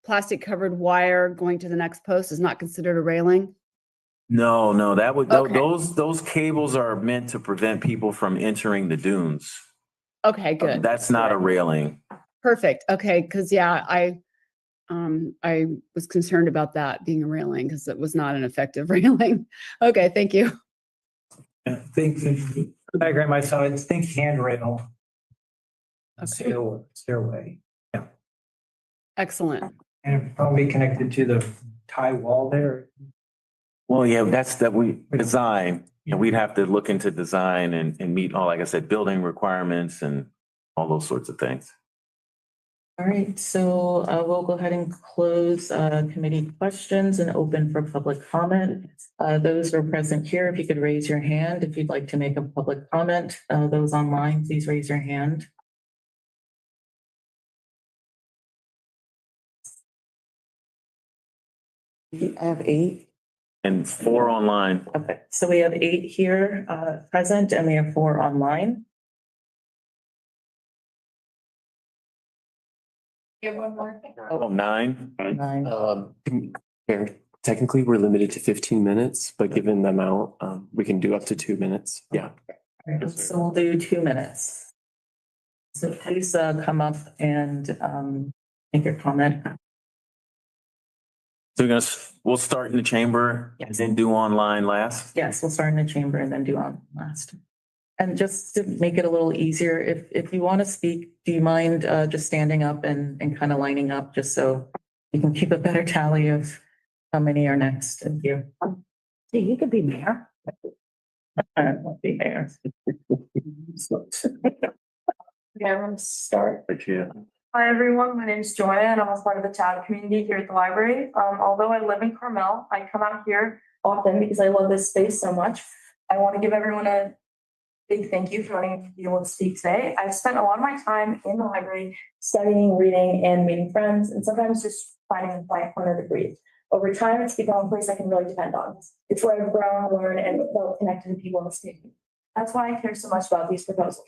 plastic covered wire going to the next post is not considered a railing? No, that would, Okay. those cables are meant to prevent people from entering the dunes. Okay, good. That's not a Good. railing. Perfect. Okay, because yeah, I was concerned about that being a railing because it was not an effective railing. Okay, thank you. I think the diagram I saw, I think handrail. Okay. Stairway. Yeah. Excellent. And probably connected to the tie wall there. Well, yeah, that's that we design, and we'd have to look into design and meet all, like I said, building requirements and all those sorts of things. All right, so we'll go ahead and close committee questions and open for public comment. Those who are present here, if you could raise your hand if you'd like to make a public comment. Those online, please raise your hand. I have 8. And 4 online. Okay, so we have 8 here present and we have 4 online. You have one more? Oh, 9. 9. Technically, we're limited to 15 minutes, but given the amount, we can do up to 2 minutes. Yeah. All right, so we'll do 2 minutes. So please come up and make your comment. So we'll start in the chamber and then do online last. Yes, we'll start in the chamber and then do on last. And just to make it a little easier, if you want to speak, do you mind just standing up and kind of lining up just so you can keep a better tally of how many are next? Thank you. See, you could be mayor. I won't be mayor. Okay, I'm gonna start. Yeah. Hi, everyone. My name is Joanna, and I'm a part of the TAB community here at the library. Although I live in Carmel, I come out here often because I love this space so much. I want to give everyone a big thank you for letting me be able to speak today. I've spent a lot of my time in the library studying, reading, and meeting friends, and sometimes just finding a quiet corner to breathe. Over time, it's become a place I can really depend on. It's where I've grown, learned, and felt connected to people in this community. That's why I care so much about these proposals.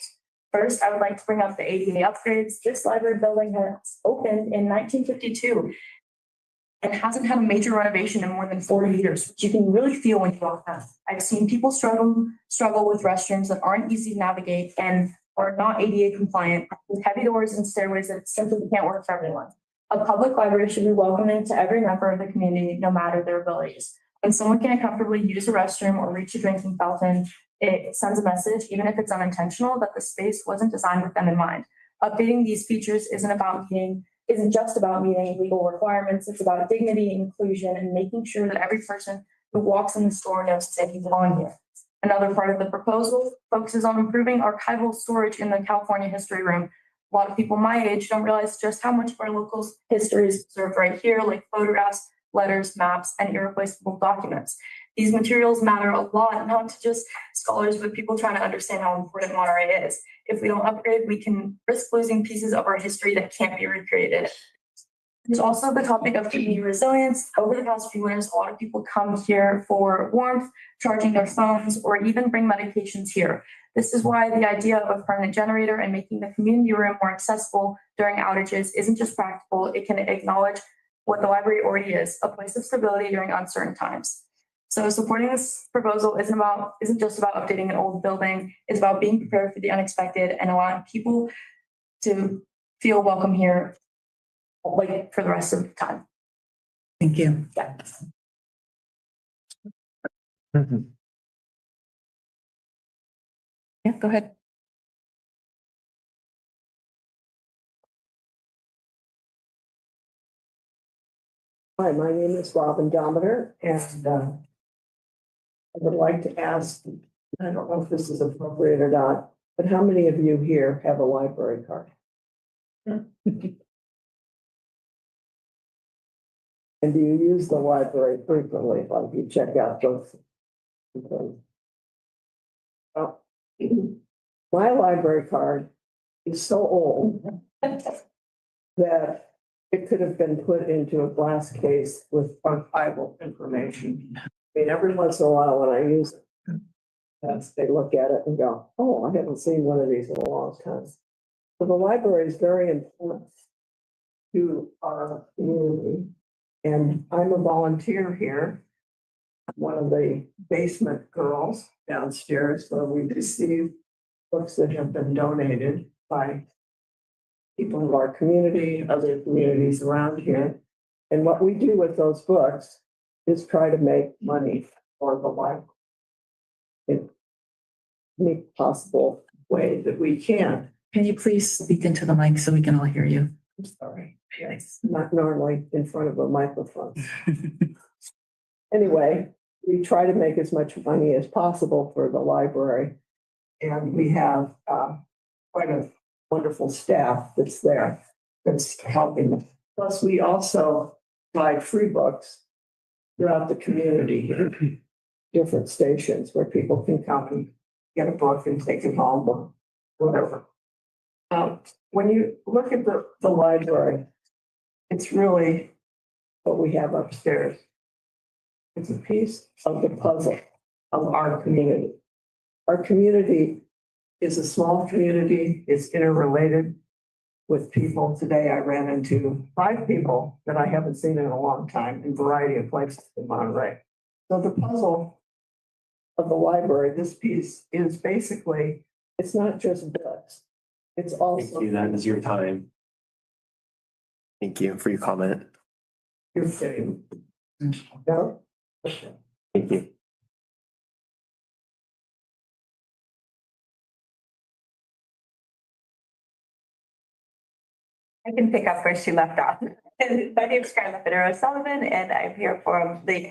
First, I would like to bring up the ADA upgrades. This library building has opened in 1952 and hasn't had a major renovation in more than 40 years, which you can really feel when you walk past. I've seen people struggle with restrooms that aren't easy to navigate and are not ADA compliant, with heavy doors and stairways that simply can't work for everyone. A public library should be welcoming to every member of the community, no matter their abilities. When someone can comfortably use a restroom or reach a drinking fountain, it sends a message, even if it's unintentional, that the space wasn't designed with them in mind. Updating these features isn't just about meeting legal requirements. It's about dignity, inclusion, and making sure that every person who walks in the store knows that they belong here. Another part of the proposal focuses on improving archival storage in the California History Room. A lot of people my age don't realize just how much of our local history is preserved right here, like photographs, letters, maps, and irreplaceable documents. These materials matter a lot, not to just scholars, but people trying to understand how important Monterey is. If we don't upgrade, we can risk losing pieces of our history that can't be recreated. There's also the topic of community resilience. Over the past few winters, a lot of people come here for warmth, charging their phones, or even bring medications here. This is why the idea of a permanent generator and making the community room more accessible during outages isn't just practical, it can acknowledge what the library already is, a place of stability during uncertain times. So supporting this proposal isn't just about updating an old building, it's about being prepared for the unexpected and allowing people to feel welcome here, like for the rest of the time. Thank you. Yeah. Yeah, go ahead. Hi, my name is Robin Dominator, and I would like to ask, I don't know if this is appropriate or not, but how many of you here have a library card? And do you use the library frequently, like you check out books? Well, my library card is so old that it could have been put into a glass case with archival information. I mean, every once in a while when I use it, they look at it and go, oh, I haven't seen one of these in a long time. So the library is very important to our community. And I'm a volunteer here. I'm one of the basement girls downstairs where we receive books that have been donated by people in our community, other communities around here. And what we do with those books is try to make money for the library in any possible way that we can. Can you please speak into the mic so we can all hear you? I'm sorry. It's not normally in front of a microphone. Anyway, we try to make as much money as possible for the library. And we have quite a wonderful staff that's there that's helping them. Plus, we also provide free books throughout the community here, different stations where people can come and get a book and take it home or whatever. When you look at the library, it's really what we have upstairs. It's a piece of the puzzle of our community. Our community is a small community. It's interrelated with people. Today, I ran into 5 people that I haven't seen in a long time in a variety of places in Monterey. So the puzzle of the library, this piece is basically, it's not just books. It's also. Thank you. That is your time. Thank you for your comment. You're kidding. No? Thank you. I can pick up where she left off. My name is Carla Federo-Sullivan, and I'm here for the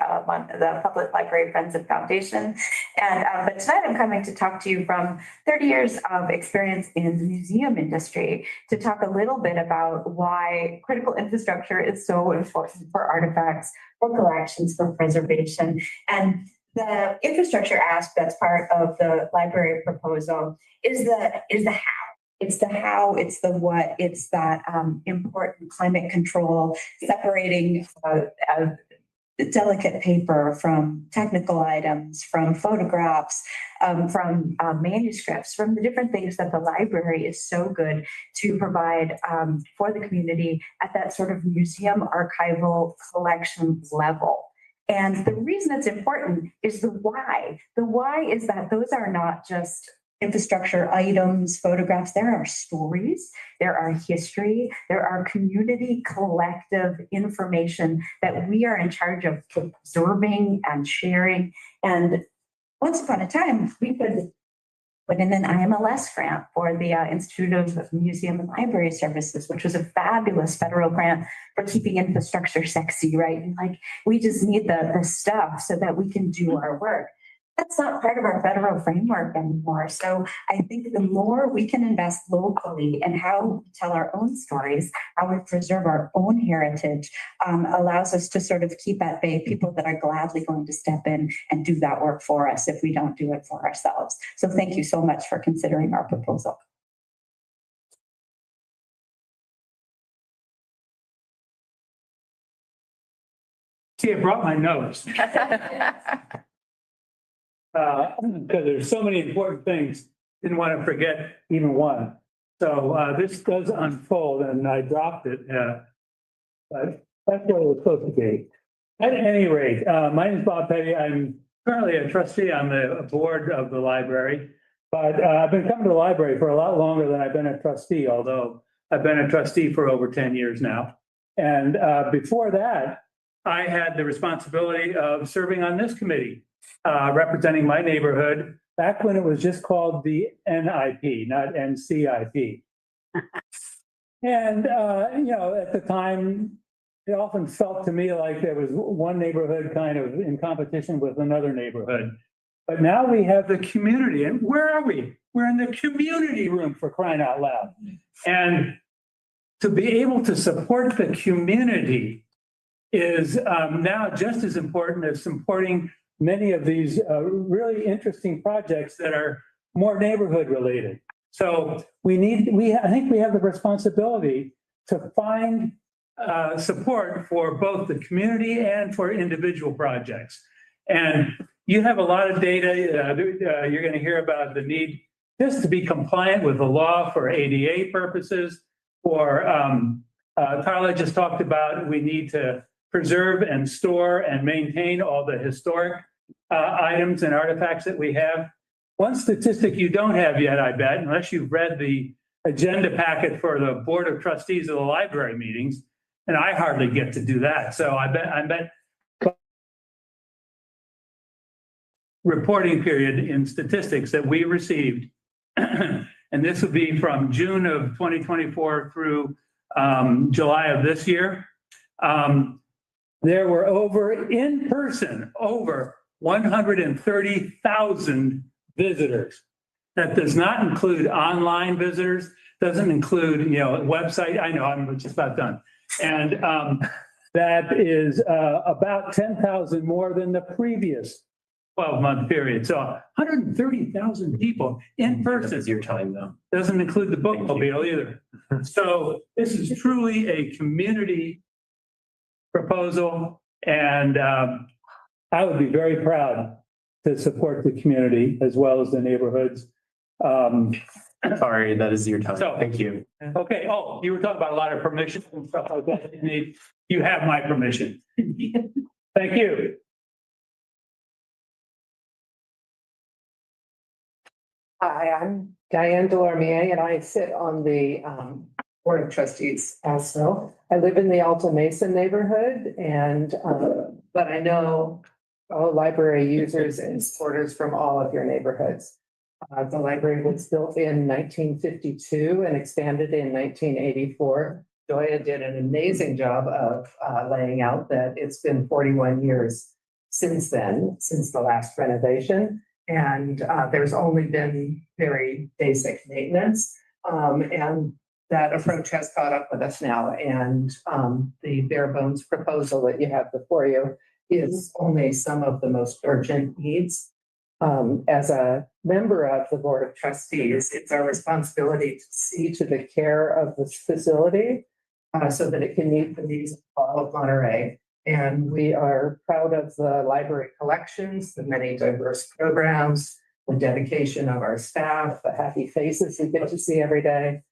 Public Library Friends and Foundation. And but tonight I'm coming to talk to you from 30 years of experience in the museum industry to talk a little bit about why critical infrastructure is so important for artifacts, for collections, for preservation. And the infrastructure aspect that's part of the library proposal is the how. It's the how, it's the what, it's that important climate control, separating delicate paper from technical items, from photographs, from manuscripts, from the different things that the library is so good to provide for the community at that sort of museum archival collection level. And the reason it's important is the why. The why is that those are not just infrastructure items, photographs, there are stories, there are history, there are community collective information that we are in charge of preserving and sharing. And once upon a time, we could put in an IMLS grant for the Institute of Museum and Library Services, which was a fabulous federal grant for keeping infrastructure sexy, right? And like, we just need the stuff so that we can do our work. That's not part of our federal framework anymore. So I think the more we can invest locally in how we tell our own stories, how we preserve our own heritage, allows us to sort of keep at bay people that are gladly going to step in and do that work for us if we don't do it for ourselves. So thank you so much for considering our proposal. See, I brought my notes. Because there's so many important things, didn't want to forget even one. So this does unfold and I dropped it, but that's what it was supposed to be. At any rate, my name is Bob Petty. I'm currently a trustee on the board of the library, but I've been coming to the library for a lot longer than I've been a trustee, although I've been a trustee for over 10 years now. And before that, I had the responsibility of serving on this committee. Representing my neighborhood back when it was just called the NIP, not NCIP. And, at the time, it often felt to me like there was one neighborhood kind of in competition with another neighborhood. But now we have the community, and where are we? We're in the community room, for crying out loud. And to be able to support the community is now just as important as supporting many of these really interesting projects that are more neighborhood related. So I think we have the responsibility to find support for both the community and for individual projects. And you have a lot of data. You're going to hear about the need just to be compliant with the law for ADA purposes. For Carla just talked about, we need to preserve and store and maintain all the historic items and artifacts that we have. One statistic you don't have yet, I bet, unless you've read the agenda packet for the Board of Trustees of the library meetings, and I hardly get to do that. So I bet reporting period in statistics that we received, and this would be from June of 2024 through July of this year. There were over 130,000 visitors. That does not include online visitors, doesn't include, website. I know, I'm just about done. And that is about 10,000 more than the previous 12-month period. So 130,000 people in person. That's your time, though. Doesn't include the bookmobile either. So this is truly a community proposal, and I would be very proud to support the community as well as the neighborhoods. Sorry, that is your time. So, thank you. Okay. Oh, you were talking about a lot of permission and stuff like that. You have my permission. Thank you. Hi, I'm Diane Delormier, and I sit on the Board of Trustees also. I live in the Alta Mesa neighborhood, and but I know all library users and supporters from all of your neighborhoods. The library was built in 1952 and expanded in 1984. Joya did an amazing job of laying out that it's been 41 years since then, since the last renovation. And there's only been very basic maintenance. And that approach has caught up with us now. And the bare bones proposal that you have before you is only some of the most urgent needs. As a member of the Board of Trustees, it's our responsibility to see to the care of this facility so that it can meet the needs of all of Monterey. And we are proud of the library collections, the many diverse programs, the dedication of our staff, the happy faces we get to see every day,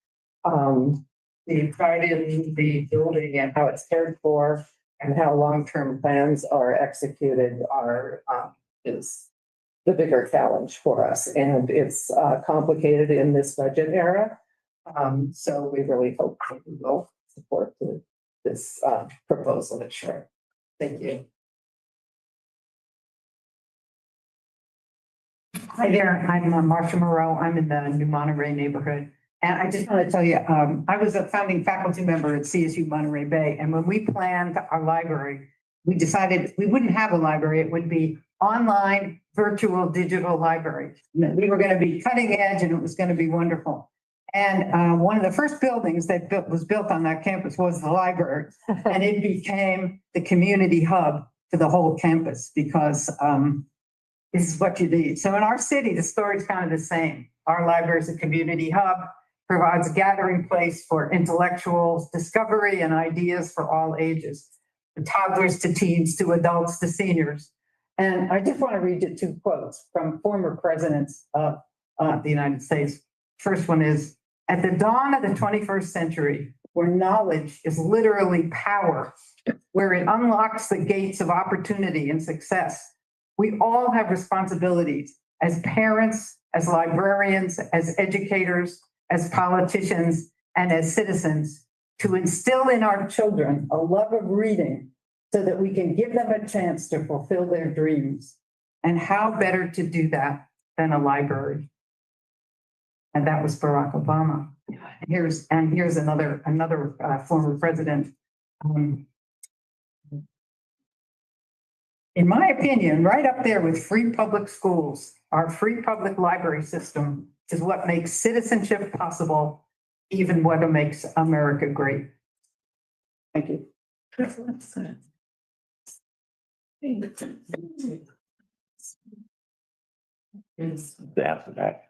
the pride in the building and how it's cared for, and how long-term plans are executed is the bigger challenge for us. And it's complicated in this budget era. So we really hope that we will support this proposal this year. Thank you. Hi there, I'm Marcia Moreau. I'm in the New Monterey neighborhood. And I just want to tell you, I was a founding faculty member at CSU Monterey Bay. And when we planned our library, we decided we wouldn't have a library. It would be online, virtual, digital library. We were going to be cutting edge and it was going to be wonderful. And one of the first buildings that was built on that campus was the library. And it became the community hub for the whole campus because this is what you need. So in our city, the story is kind of the same. Our library is a community hub, provides a gathering place for intellectual discovery and ideas for all ages, from toddlers to teens to adults to seniors. And I just want to read you two quotes from former presidents of the United States. First one is, at the dawn of the 21st century, where knowledge is literally power, where it unlocks the gates of opportunity and success, we all have responsibilities as parents, as librarians, as educators, as politicians, and as citizens to instill in our children a love of reading so that we can give them a chance to fulfill their dreams. And how better to do that than a library? And that was Barack Obama. Here's another former president. in my opinion, right up there with free public schools, our free public library system is what makes citizenship possible, even what makes America great. Thank you. After that.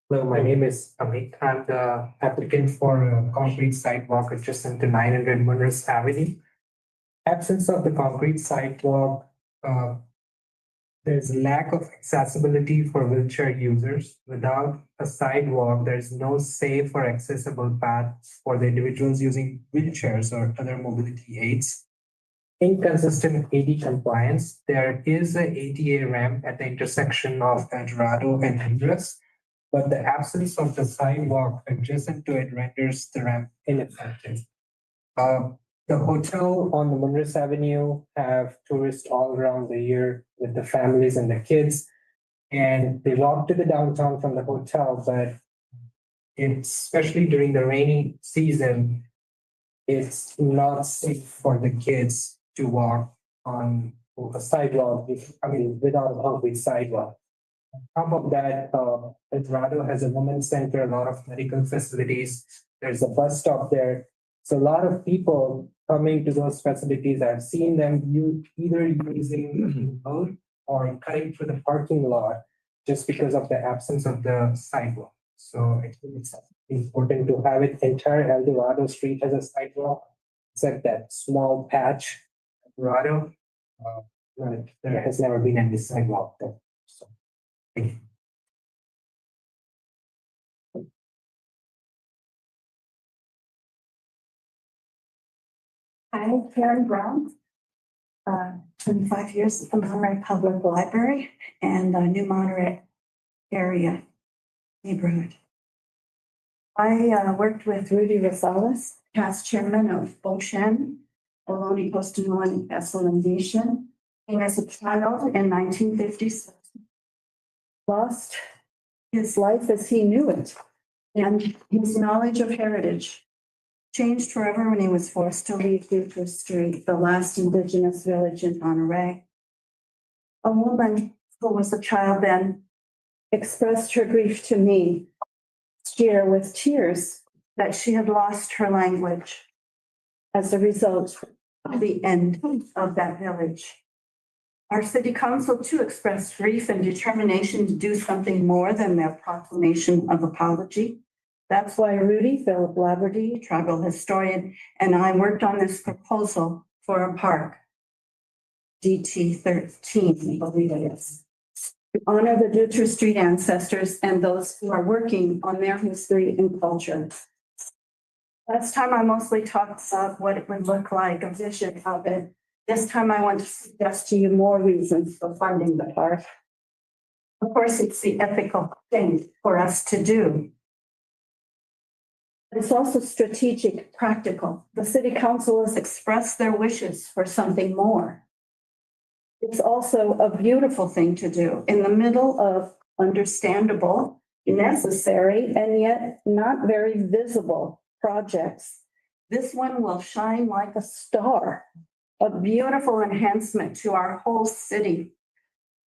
Hello, my name is Amit. I'm the applicant for a concrete sidewalk adjacent to 900 Monterey Avenue. Absence of the concrete sidewalk, there's lack of accessibility for wheelchair users. Without a sidewalk, there's no safe or accessible path for the individuals using wheelchairs or other mobility aids. Inconsistent AD compliance. There is a ADA ramp at the intersection of El Dorado and Andres, but the absence of the sidewalk adjacent to it renders the ramp ineffective. The hotel on the Monterey Avenue have tourists all around the year with the families and the kids. And they walk to the downtown from the hotel, but especially during the rainy season, it's not safe for the kids to walk on a sidewalk, without a concrete sidewalk. On top of that, El Dorado has a women's center, a lot of medical facilities. There's a bus stop there. So a lot of people coming to those facilities, I've seen them either using the road or cutting through the parking lot just because of the absence of the sidewalk. So I think it's important to have it. Entire El Dorado Street has a sidewalk, except that small patch, El Dorado. There has never been any sidewalk there. So, thank you. I'm Karen Brown, 25 years at the Monterey Public Library and New Monterey area neighborhood. I worked with Rudy Rosales, past chairman of Boshen, Ohlone Post-Nolan and Castle Nation. And as a child in 1956, lost his life as he knew it and his knowledge of heritage changed forever when he was forced to leave Dutra Street, the last indigenous village in Monterey. A woman who was a child then expressed her grief to me this year with tears that she had lost her language as a result of the end of that village. Our city council too expressed grief and determination to do something more than their proclamation of apology. That's why Rudy, Philip Laverty, tribal historian, and I worked on this proposal for a park, DT 13, I believe it is, to honor the Dutra Street ancestors and those who are working on their history and culture. Last time I mostly talked about what it would look like, a vision of it. This time I want to suggest to you more reasons for funding the park. Of course, it's the ethical thing for us to do. It's also strategic, practical. The city council has expressed their wishes for something more. It's also a beautiful thing to do in the middle of understandable, necessary, and yet not very visible projects. This one will shine like a star, a beautiful enhancement to our whole city.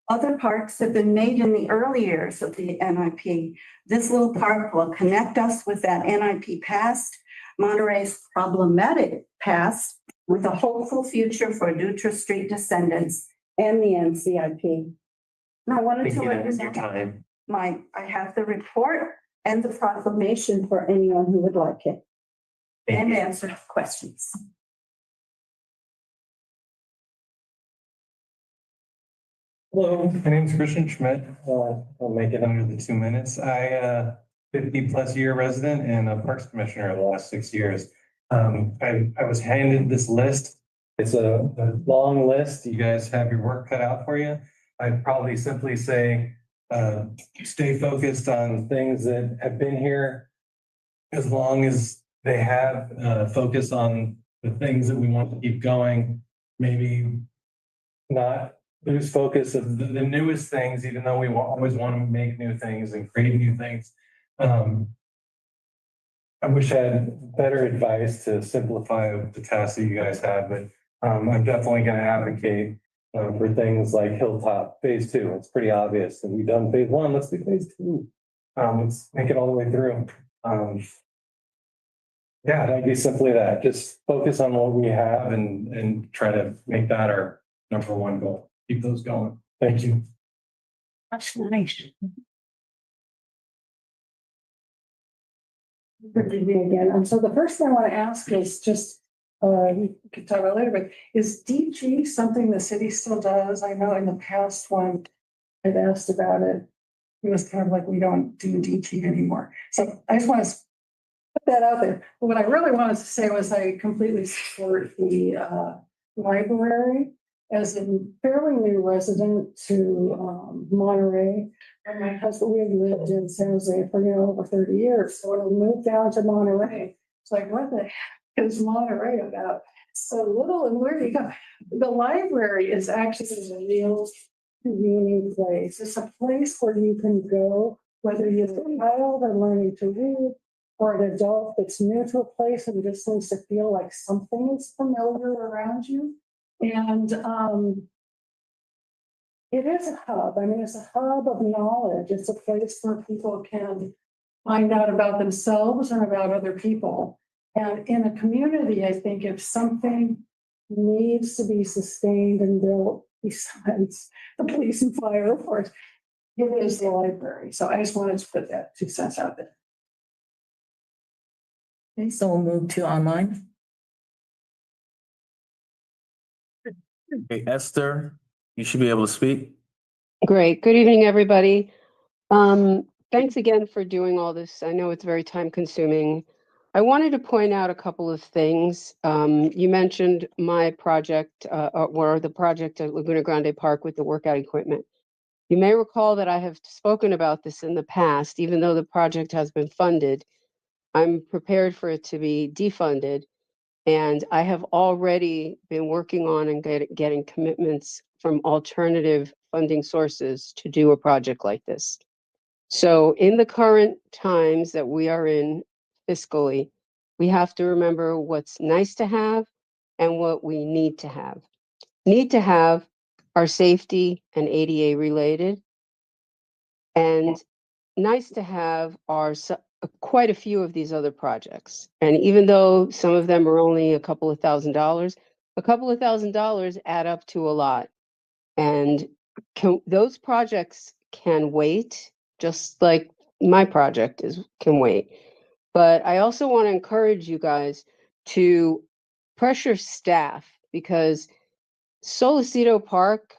Other parks have been made in the early years of the NIP. This little park will connect us with that NIP past, Monterey's problematic past, with a hopeful future for Dutra Street descendants and the NCIP. And I wanted to let you know I have the report and the proclamation for anyone who would like it and answer questions. Hello, my name is Christian Schmidt. I'll make it under the 2 minutes. 50+ year resident and a parks commissioner the last 6 years. I was handed this list. It's a long list. You guys have your work cut out for you. I'd probably simply say, stay focused on things that have been here as long as they have, focus on the things that we want to keep going. Maybe not lose focus of the newest things, even though we always want to make new things and create new things. I wish I had better advice to simplify the tasks that you guys have, but I'm definitely gonna advocate for things like Hilltop Phase 2. It's pretty obvious that we've done Phase 1, let's do Phase 2. Let's make it all the way through. Yeah, that'd be simply that. Just focus on what we have and try to make that our #1 goal. Keep those going. Thank you. That's nice. Forgive me again. And so the first thing I want to ask is just, we could talk about later, but is DG something the city still does? I know in the past when I've asked about it, it was kind of like, we don't do DG anymore. So I just want to put that out there. But what I really wanted to say was I completely support the library as a fairly new resident to Monterey. And my husband, we had lived in San Jose for over 30 years. So when we moved down to Monterey, it's like, what the heck is Monterey about? So little and where do you go? The library is actually a real convening place. It's a place where you can go, whether you're a child and learning to read, or an adult that's new to a place and just needs to feel like something is familiar around you. And it is a hub. I mean, it's a hub of knowledge. It's a place where people can find out about themselves and about other people. And in a community, I think if something needs to be sustained and built besides the police and fire, of course, it is the library. So I just wanted to put that 2 cents out there. Okay, so we'll move to online. Okay, Esther, you should be able to speak. Great. Good evening, everybody. Thanks again for doing all this. I know it's very time consuming. I wanted to point out a couple of things. You mentioned my project or the project at Laguna Grande Park with the workout equipment. You may recall that I have spoken about this in the past. Even though the project has been funded, I'm prepared for it to be defunded. And I have already been working on and getting commitments from alternative funding sources to do a project like this. So in the current times that we are in fiscally, we have to remember what's nice to have and what we need to have. Need to have are safety and ADA related. And nice to have are quite a few of these other projects. And even though some of them are only a couple of $1,000s, a couple of $1,000s add up to a lot. And those projects can wait, just like my project can wait. But I also want to encourage you guys to pressure staff, because Solacito Park,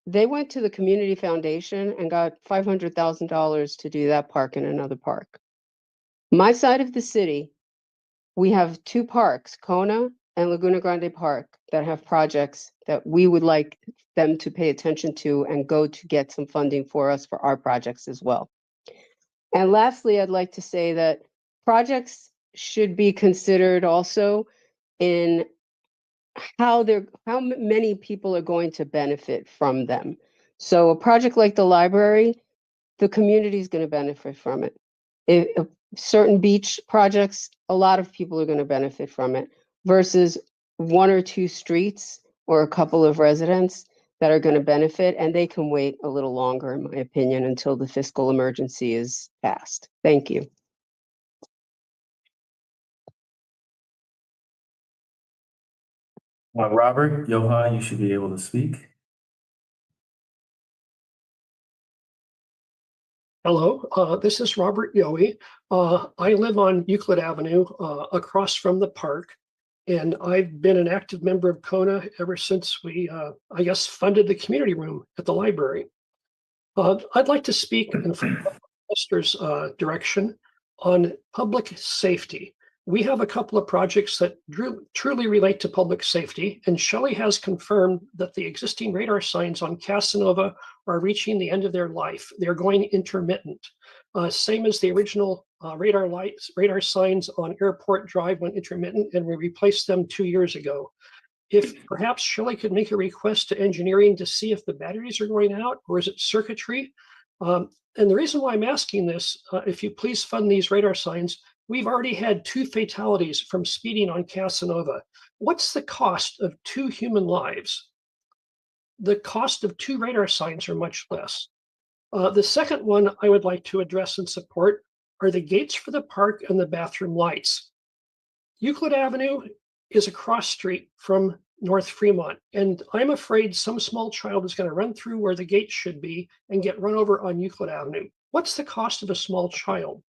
they went to the community foundation and got $500,000 to do that park and another park. My side of the city, we have 2 parks, Kona and Laguna Grande Park, that have projects that we would like them to pay attention to and go to get some funding for us for our projects as well. And lastly, I'd like to say that projects should be considered also in how many people are going to benefit from them. So a project like the library, the community is going to benefit from it. If certain beach projects, a lot of people are going to benefit from it, versus 1 or 2 streets or a couple of residents that are going to benefit, and they can wait a little longer, in my opinion, until the fiscal emergency is passed. Thank you. Robert, Yoha, you should be able to speak. Hello, this is Robert Yohe. I live on Euclid Avenue, across from the park, and I've been an active member of Kona ever since we, I guess, funded the community room at the library. I'd like to speak in Esther's direction on public safety. We have a couple of projects that truly relate to public safety, and Shelley has confirmed that the existing radar signs on Casanova are reaching the end of their life. They're going intermittent. Same as the original radar signs on Airport Drive went intermittent, and we replaced them 2 years ago. If perhaps Shelley could make a request to engineering to see if the batteries are going out, or is it circuitry? And the reason why I'm asking this, if you please fund these radar signs, We've already had 2 fatalities from speeding on Casanova. What's the cost of 2 human lives? The cost of 2 radar signs are much less. The second one I would like to address and support are the gates for the park and the bathroom lights. Euclid Avenue is a cross street from North Fremont, and I'm afraid some small child is going to run through where the gate should be and get run over on Euclid Avenue. What's the cost of a small child?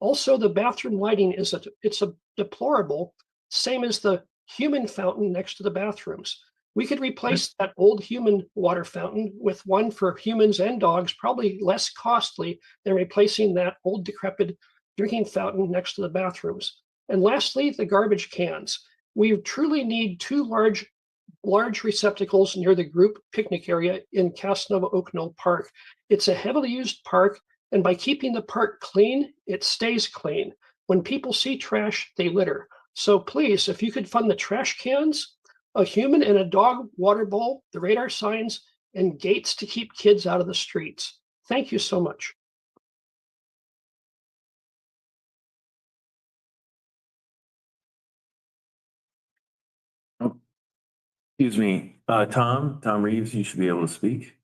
Also, the bathroom lighting is it's a deplorable, same as the human fountain next to the bathrooms. We could replace that old human water fountain with one for humans and dogs, probably less costly than replacing that old decrepit drinking fountain next to the bathrooms. And lastly, the garbage cans. We truly need 2 large receptacles near the group picnic area in Casanova Oak Knoll Park. It's a heavily used park, and by keeping the park clean, it stays clean. When people see trash, they litter. So please, if you could fund the trash cans, a human and a dog water bowl, the radar signs, and gates to keep kids out of the streets. Thank you so much. Excuse me, Tom Reeves, you should be able to speak.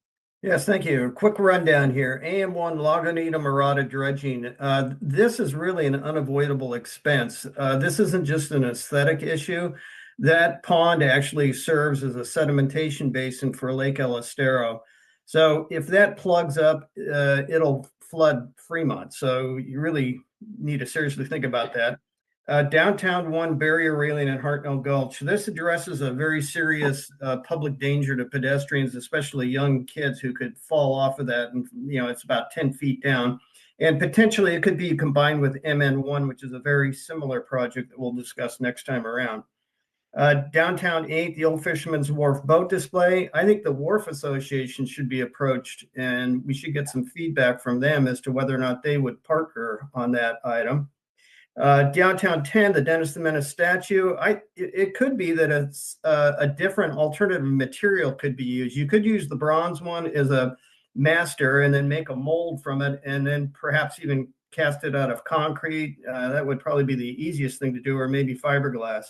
Yes, thank you. Quick rundown here. AM1 Lagunitas Mirada dredging. This is really an unavoidable expense. This isn't just an aesthetic issue. That pond actually serves as a sedimentation basin for Lake El Estero. So if that plugs up, it'll flood Fremont. So you really need to seriously think about that. Downtown 1 barrier railing at Hartnell Gulch. This addresses a very serious public danger to pedestrians, especially young kids who could fall off of that. And, it's about 10 feet down. And potentially it could be combined with MN1, which is a very similar project that we'll discuss next time around. Downtown 8, the Old Fisherman's Wharf boat display. I think the Wharf Association should be approached, and we should get some feedback from them as to whether or not they would partner on that item. Downtown 10, the Dennis the Menace statue. It could be that it's a different alternative material could be used. You could use the bronze one as a master and then make a mold from it, and then perhaps even cast it out of concrete. That would probably be the easiest thing to do, or maybe fiberglass.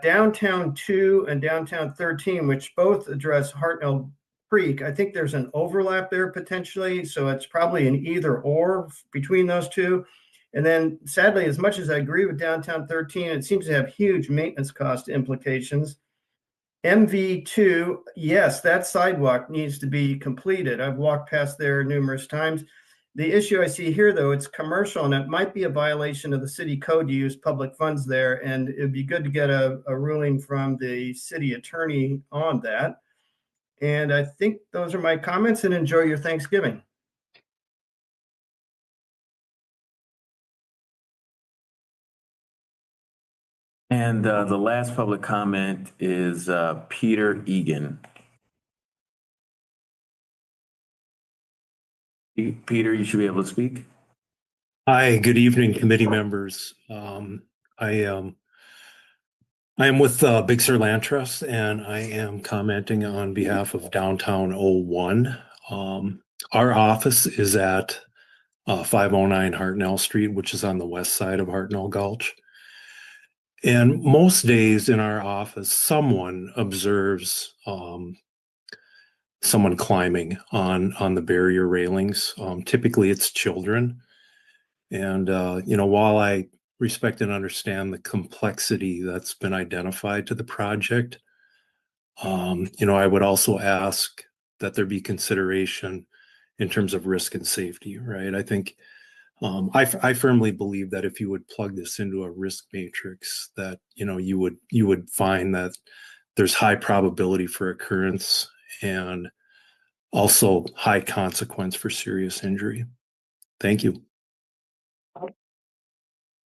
Downtown 2 and Downtown 13, which both address Hartnell Creek. I think there's an overlap there potentially, so it's probably an either or between those two. And then sadly, as much as I agree with Downtown 13, it seems to have huge maintenance cost implications. MV2, yes, that sidewalk needs to be completed. I've walked past there numerous times. The issue I see here, though, it's commercial, and it might be a violation of the city code to use public funds there. And it'd be good to get a ruling from the city attorney on that. And I think those are my comments, and enjoy your Thanksgiving. And the last public comment is Peter Egan. Peter, you should be able to speak. Hi, good evening, committee members. I am with Big Sur Land Trust, and I am commenting on behalf of Downtown 01. Our office is at 509 Hartnell Street, which is on the west side of Hartnell Gulch. And most days in our office, someone observes someone climbing on the barrier railings. Typically, it's children. And, while I respect and understand the complexity that's been identified to the project, I would also ask that there be consideration in terms of risk and safety, right? I think I firmly believe that if you would plug this into a risk matrix, that you would find that there's high probability for occurrence and also high consequence for serious injury. Thank you.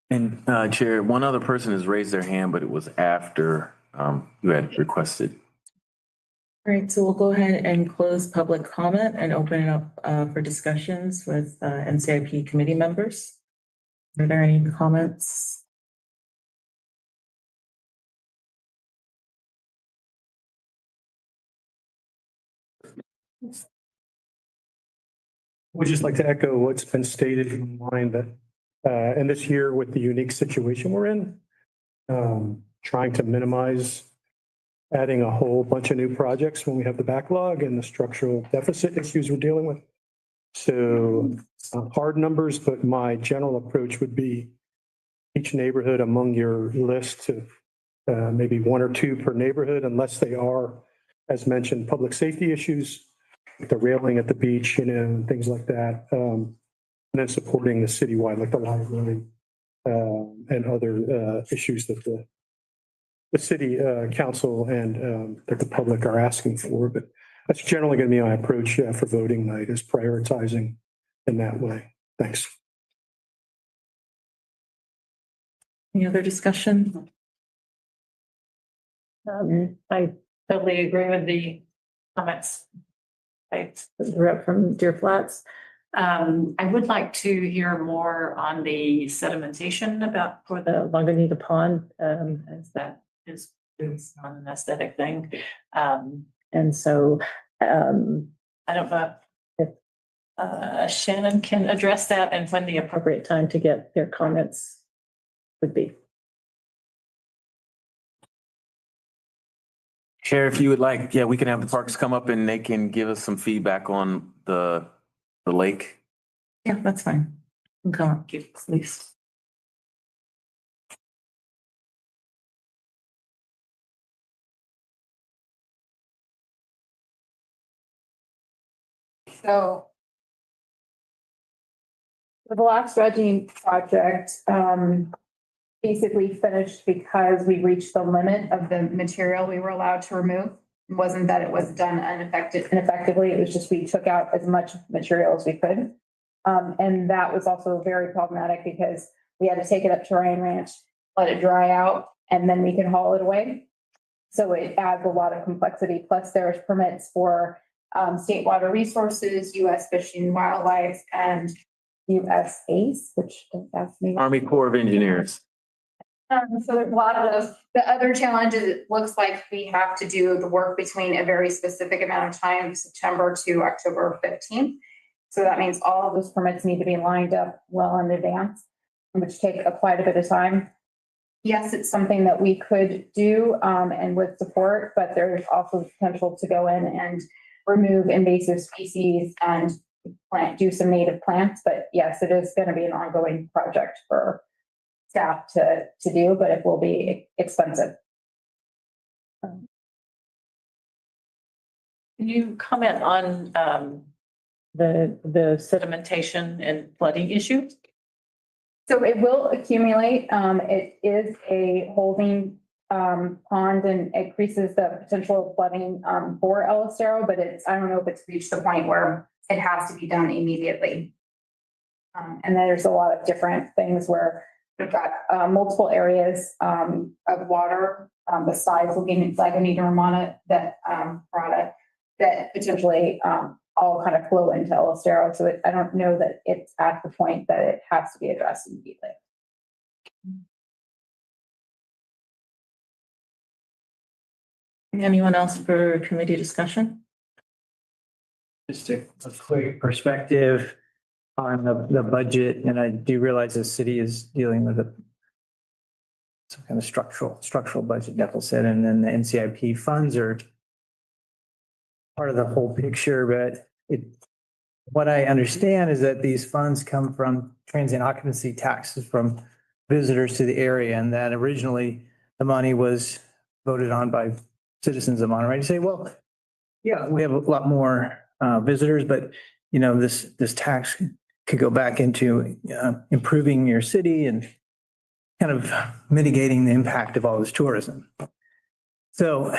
And Chair, one other person has raised their hand, but it was after you had requested. All right, so we'll go ahead and close public comment and open it up for discussions with NCIP committee members. Are there any comments? Would just like to echo what's been stated in line that And this year with the unique situation we're in, trying to minimize adding a whole bunch of new projects when we have the backlog and the structural deficit issues we're dealing with. So hard numbers, but my general approach would be each neighborhood among your list to maybe one or two per neighborhood, unless they are, as mentioned, public safety issues, the railing at the beach, and things like that. And then supporting the citywide, like the library and other issues that the city council and that the public are asking for. But that's generally going to be my approach for voting night, is prioritizing in that way. Thanks. Any other discussion? I totally agree with the comments. I grew up from Deer Flats. I would like to hear more on the sedimentation about for the Lagunitas Pond, as that is not an aesthetic thing. And so I don't know if Shannon can address that and when the appropriate time to get their comments would be. Chair, if you would like, yeah, we can have the parks come up and they can give us some feedback on the lake. Yeah, that's fine. Come on, please. So the last dredging project, basically finished because we reached the limit of the material we were allowed to remove. It wasn't that it was done ineffectively. It was just we took out as much material as we could. And that was also very problematic because we had to take it up to Ryan Ranch, let it dry out, and then we can haul it away. So it adds a lot of complexity. Plus there's permits for state water resources, U.S. Fish and Wildlife, and U.S. ACE, which that's me. Army Corps of Engineers. So there's a lot of the other challenges. It looks like we have to do the work between a very specific amount of time, September to October 15th. So that means all of those permits need to be lined up well in advance, which take quite a bit of time. Yes, it's something that we could do and with support, but there's also potential to go in and remove invasive species and do some native plants. But yes, it is going to be an ongoing project for staff to do, but it will be expensive. Can you comment on the sedimentation and flooding issue? So it will accumulate. It is a holding pond and it increases the potential of flooding for El Estero, but I don't know if it's reached the point where it has to be done immediately. And there's a lot of different things where we've got multiple areas of water besides Lagunitas Romana that product that potentially all kind of flow into El Estero. So I don't know that it's at the point that it has to be addressed immediately. Anyone else for committee discussion? Just a quick perspective on the budget, and I do realize the city is dealing with some kind of structural budget deficit, and then the NCIP funds are part of the whole picture. But what I understand is that these funds come from transient occupancy taxes from visitors to the area, and that originally the money was voted on by citizens of Monterey to say, well, yeah, we have a lot more visitors, but this tax could go back into improving your city and kind of mitigating the impact of all this tourism. So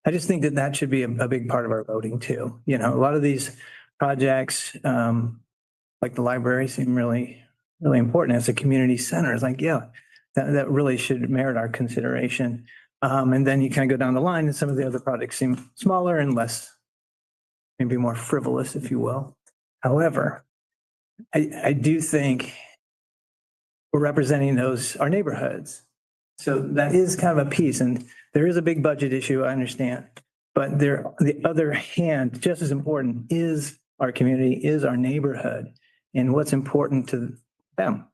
I just think that should be a big part of our voting too. A lot of these projects, like the library, seem really, really important as a community center. It's like, yeah, that really should merit our consideration. And then you kind of go down the line and some of the other projects seem smaller and less, maybe more frivolous, if you will. However, I do think we're representing our neighborhoods. So that is kind of a piece, and there is a big budget issue, I understand. But the other hand, just as important, is our community, is our neighborhood, and what's important to them.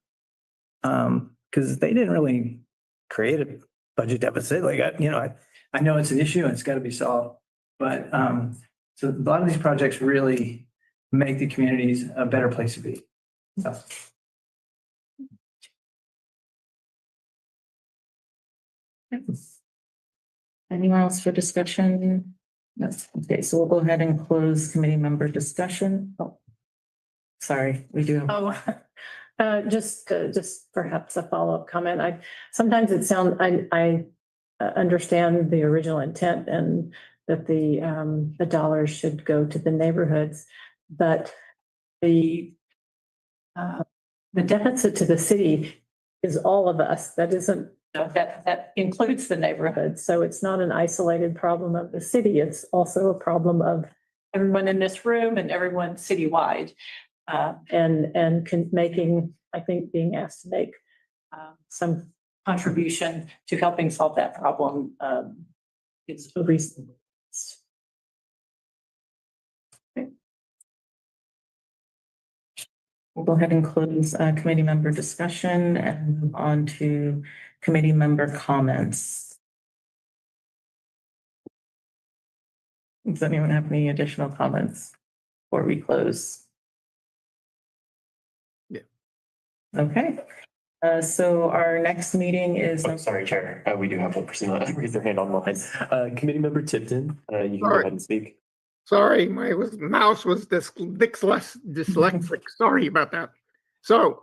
Because they didn't really create a budget deficit. Like, I know it's an issue and it's got to be solved. But so a lot of these projects really make the communities a better place to be. So. Anyone else for discussion? No. Okay, so we'll go ahead and close committee member discussion. Oh, sorry, we do have. Just perhaps a follow-up comment. Sometimes it sounds, I understand the original intent and that the dollars should go to the neighborhoods, but the deficit to the city is all of us. That isn't, that includes the neighborhood. So it's not an isolated problem of the city. It's also a problem of everyone in this room and everyone citywide. Making, I think, being asked to make some contribution to helping solve that problem is a reason. Okay. We'll go ahead and close committee member discussion and move on to committee member comments. Does anyone have any additional comments before we close? Okay, so our next meeting is. Oh, sorry, Chair. We do have one person raise their hand online. Committee member Tipton, you can go ahead and speak. Sorry, my mouse was dyslexic. Sorry about that. So,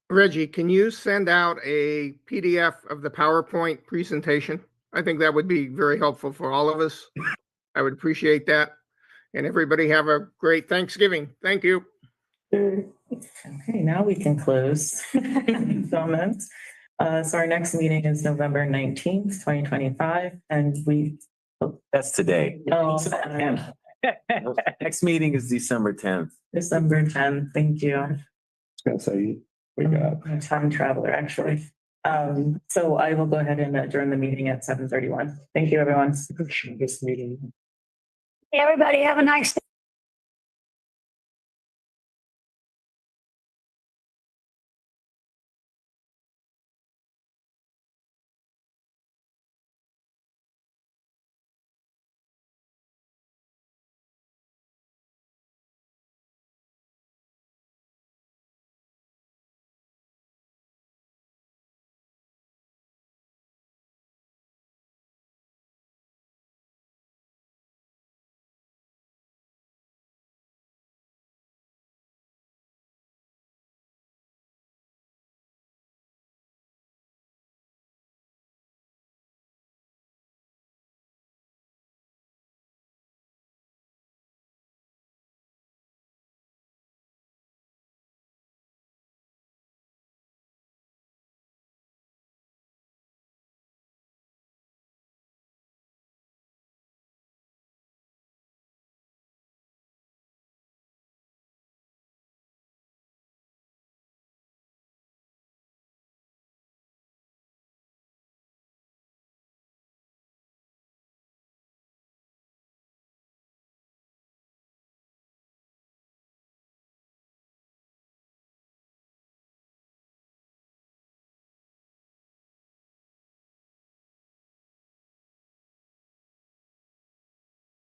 Reggie, can you send out a PDF of the PowerPoint presentation? I think that would be very helpful for all of us. I would appreciate that. And everybody have a great Thanksgiving. Thank you. Okay, now we can close comments. So our next meeting is November 19th, 2025, and That's today. Oh, Next meeting is December 10th. December 10th. Thank you. I was gonna say, we got. I'm a time traveler, actually. So I will go ahead and adjourn the meeting at 7:31. Thank you, everyone. This meeting. Hey, everybody, have a nice day.